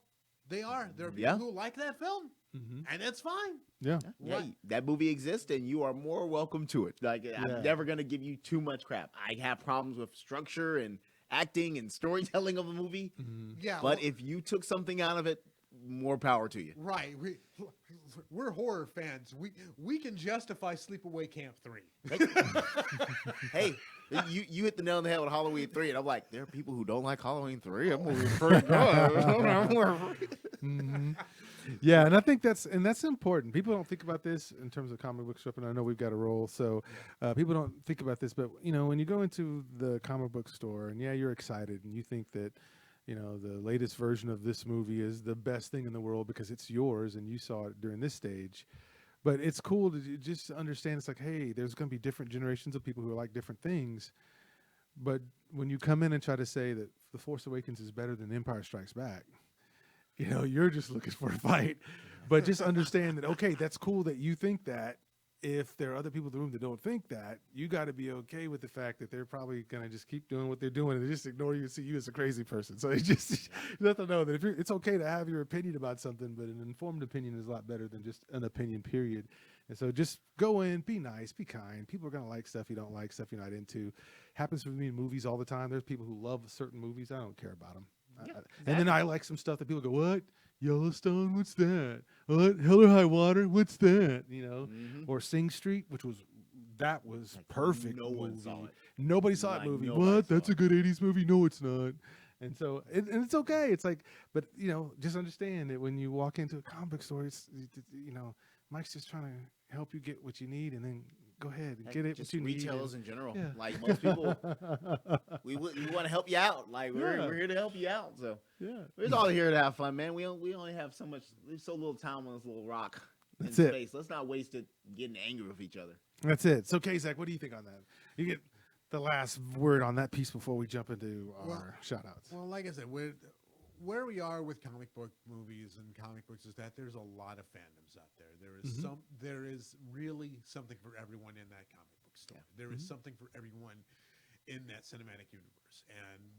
S1: There are people who like that film, and it's fine.
S2: Yeah.
S3: Right. That movie exists, and you are more welcome to it. Like I'm never going to give you too much crap. I have problems with structure and acting and storytelling of a movie.
S1: Yeah.
S3: But if you took something out of it, more power to you.
S1: Right. We're horror fans. We can justify Sleepaway Camp 3.
S3: Hey, you hit the nail on the head with Halloween 3, and I'm like, there are people who don't like Halloween 3. I'm moving pretty good.
S2: Yeah, and I think that's important. People don't think about this in terms of comic book shop, and I know we've got a role, so people don't think about this. But when you go into the comic book store, and you're excited, and you think that the latest version of this movie is the best thing in the world because it's yours and you saw it during this stage. But it's cool to just understand it's like, hey, there's going to be different generations of people who like different things. But when you come in and try to say that The Force Awakens is better than Empire Strikes Back, you're just looking for a fight. But just understand that, okay, that's cool that you think that. If there are other people in the room that don't think that, you got to be okay with the fact that they're probably going to just keep doing what they're doing and just ignore you and see you as a crazy person. So you have to know that it's okay to have your opinion about something, but an informed opinion is a lot better than just an opinion, period. And so just go in, be nice, be kind. People are going to like stuff you don't like, stuff you're not into. Happens with me in movies all the time. There's people who love certain movies. I don't care about them.
S3: Yeah,
S2: and then I like some stuff that people go, what? Yellowstone, what's that? What? Hell or High Water, what's that? Or Sing Street, which was perfect.
S3: No one saw it.
S2: Nobody saw that movie. What? That's a good 80s movie? No, it's not. And so, and it's okay. It's like, but just understand that when you walk into a comic book store, it's Mike's just trying to help you get what you need, and then go ahead and get it what you need.
S3: Retailers in general, like most people, we want to help you out. Like we're here to help you out. So we're all here to have fun, man. We only have so little time on this little rock in space. Let's not waste it getting angry with each other.
S2: That's it. So, Kazak, what do you think on that? You get the last word on that piece before we jump into our shout-outs.
S1: Well, like I said, where we are with comic book movies and comic books is that there's a lot of fandoms out there. There is really something for everyone in that comic book store. There is something for everyone in that cinematic universe, and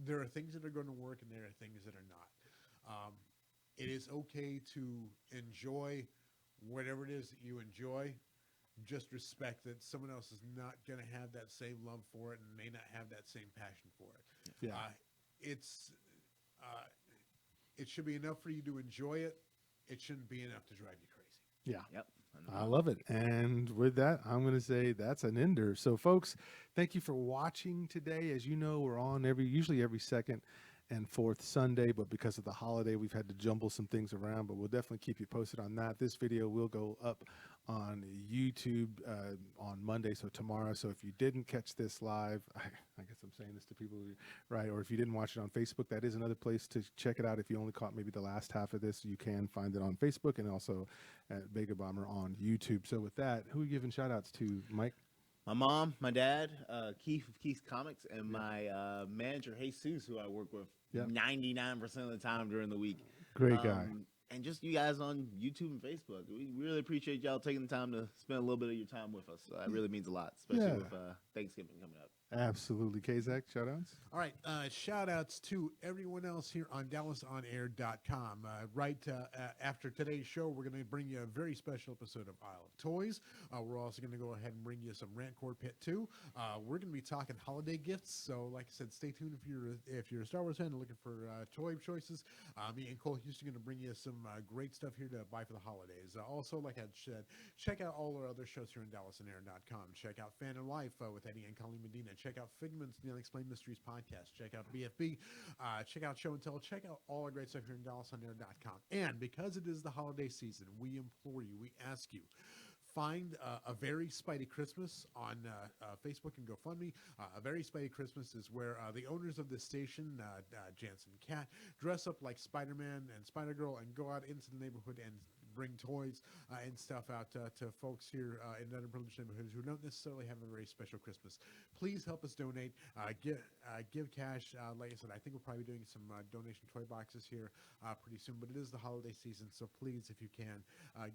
S1: there are things that are going to work, and there are things that are not. It is okay to enjoy whatever it is that you enjoy. Just respect that someone else is not going to have that same love for it and may not have that same passion for it. Yeah. It should be enough for you to enjoy it. It shouldn't be enough to drive you crazy.
S2: Yeah.
S3: Yep.
S2: I love it. And with that, I'm going to say that's an ender. So, folks, thank you for watching today. As you know, we're on usually every second and fourth Sunday, but because of the holiday, we've had to jumble some things around, but we'll definitely keep you posted on that. This video will go up on YouTube on Monday, so tomorrow. So if you didn't catch this live, I guess I'm saying this to people, right? Or if you didn't watch it on Facebook, that is another place to check it out. If you only caught maybe the last half of this, you can find it on Facebook and also at Vega Bomber on YouTube. So with that, who are you giving shout outs to, Mike?
S3: My mom, my dad, Keith of Keith's Comics, and my manager, Jesus, who I work with 99% of the time during the week.
S2: Great guy.
S3: And just you guys on YouTube and Facebook. We really appreciate y'all taking the time to spend a little bit of your time with us. It really means a lot, especially with Thanksgiving coming up.
S2: Absolutely. Kazak, shout outs?
S1: All right. Shout outs to everyone else here on DallasOnAir.com. After today's show, we're going to bring you a very special episode of Isle of Toys. We're also going to go ahead and bring you some Rantcord Pit 2. We're going to be talking holiday gifts. So, like I said, stay tuned if you're a Star Wars fan and looking for toy choices. Me and Cole Houston are going to bring you some great stuff here to buy for the holidays. Also, like I said, check out all our other shows here on DallasOnAir.com. Check out Fan and Life with Eddie and Colleen Medina. Check out Figments, the Unexplained Mysteries podcast. Check out BFB. Check out Show and Tell. Check out all our great stuff here on DallasOnAir.com. And because it is the holiday season, we implore you, we ask you, find a Very Spidey Christmas on Facebook and GoFundMe. A Very Spidey Christmas is where the owners of this station, Jansen Cat, dress up like Spider-Man and Spider-Girl and go out into the neighborhood and bring toys and stuff out to folks here in underprivileged neighborhoods who don't necessarily have a very special Christmas. Please help us donate. Give cash. Like I said, I think we'll probably be doing some donation toy boxes here pretty soon, but it is the holiday season, so please, if you can,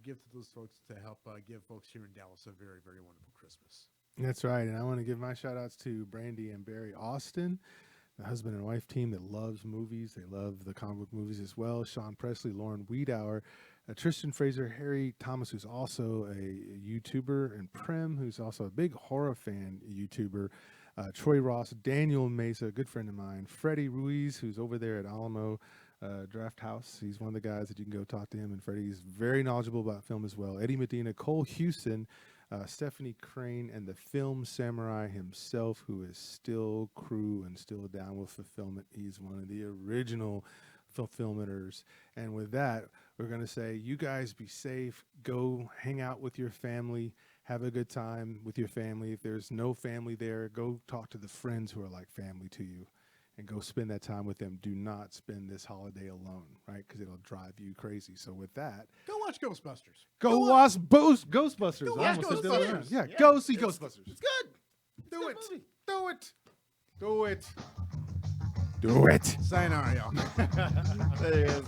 S1: give to those folks to help give folks here in Dallas a very, very wonderful Christmas.
S2: That's right. And I want to give my shout outs to Brandy and Barry Austin, the husband and wife team that loves movies. They love the comic book movies as well. Sean Presley, Lauren Wiedauer, Tristan Fraser, Harry Thomas, who's also a YouTuber, and Prem, who's also a big horror fan YouTuber. Troy Ross, Daniel Mesa, a good friend of mine. Freddie Ruiz, who's over there at Alamo Draft House. He's one of the guys that you can go talk to him. And Freddie's very knowledgeable about film as well. Eddie Medina, Cole Houston, Stephanie Crane, and the Film Samurai himself, who is still crew and still down with fulfillment. He's one of the original fulfillmenters. And with that, we're going to say, you guys be safe. Go hang out with your family. Have a good time with your family. If there's no family there, go talk to the friends who are like family to you and go spend that time with them. Do not spend this holiday alone, right? Because it'll drive you crazy. So with that,
S1: Go watch Ghostbusters.
S2: go watch Ghostbusters.
S3: Go
S2: I
S3: watch
S2: almost said the other one.
S3: Ghostbusters.
S2: Yeah,
S3: Yeah,
S2: go see
S3: it's-
S2: Ghostbusters.
S3: It's good.
S2: Do it.
S3: Good movie.
S2: Do it. Do it. Do it.
S1: Sayonara, y'all.
S3: There it is.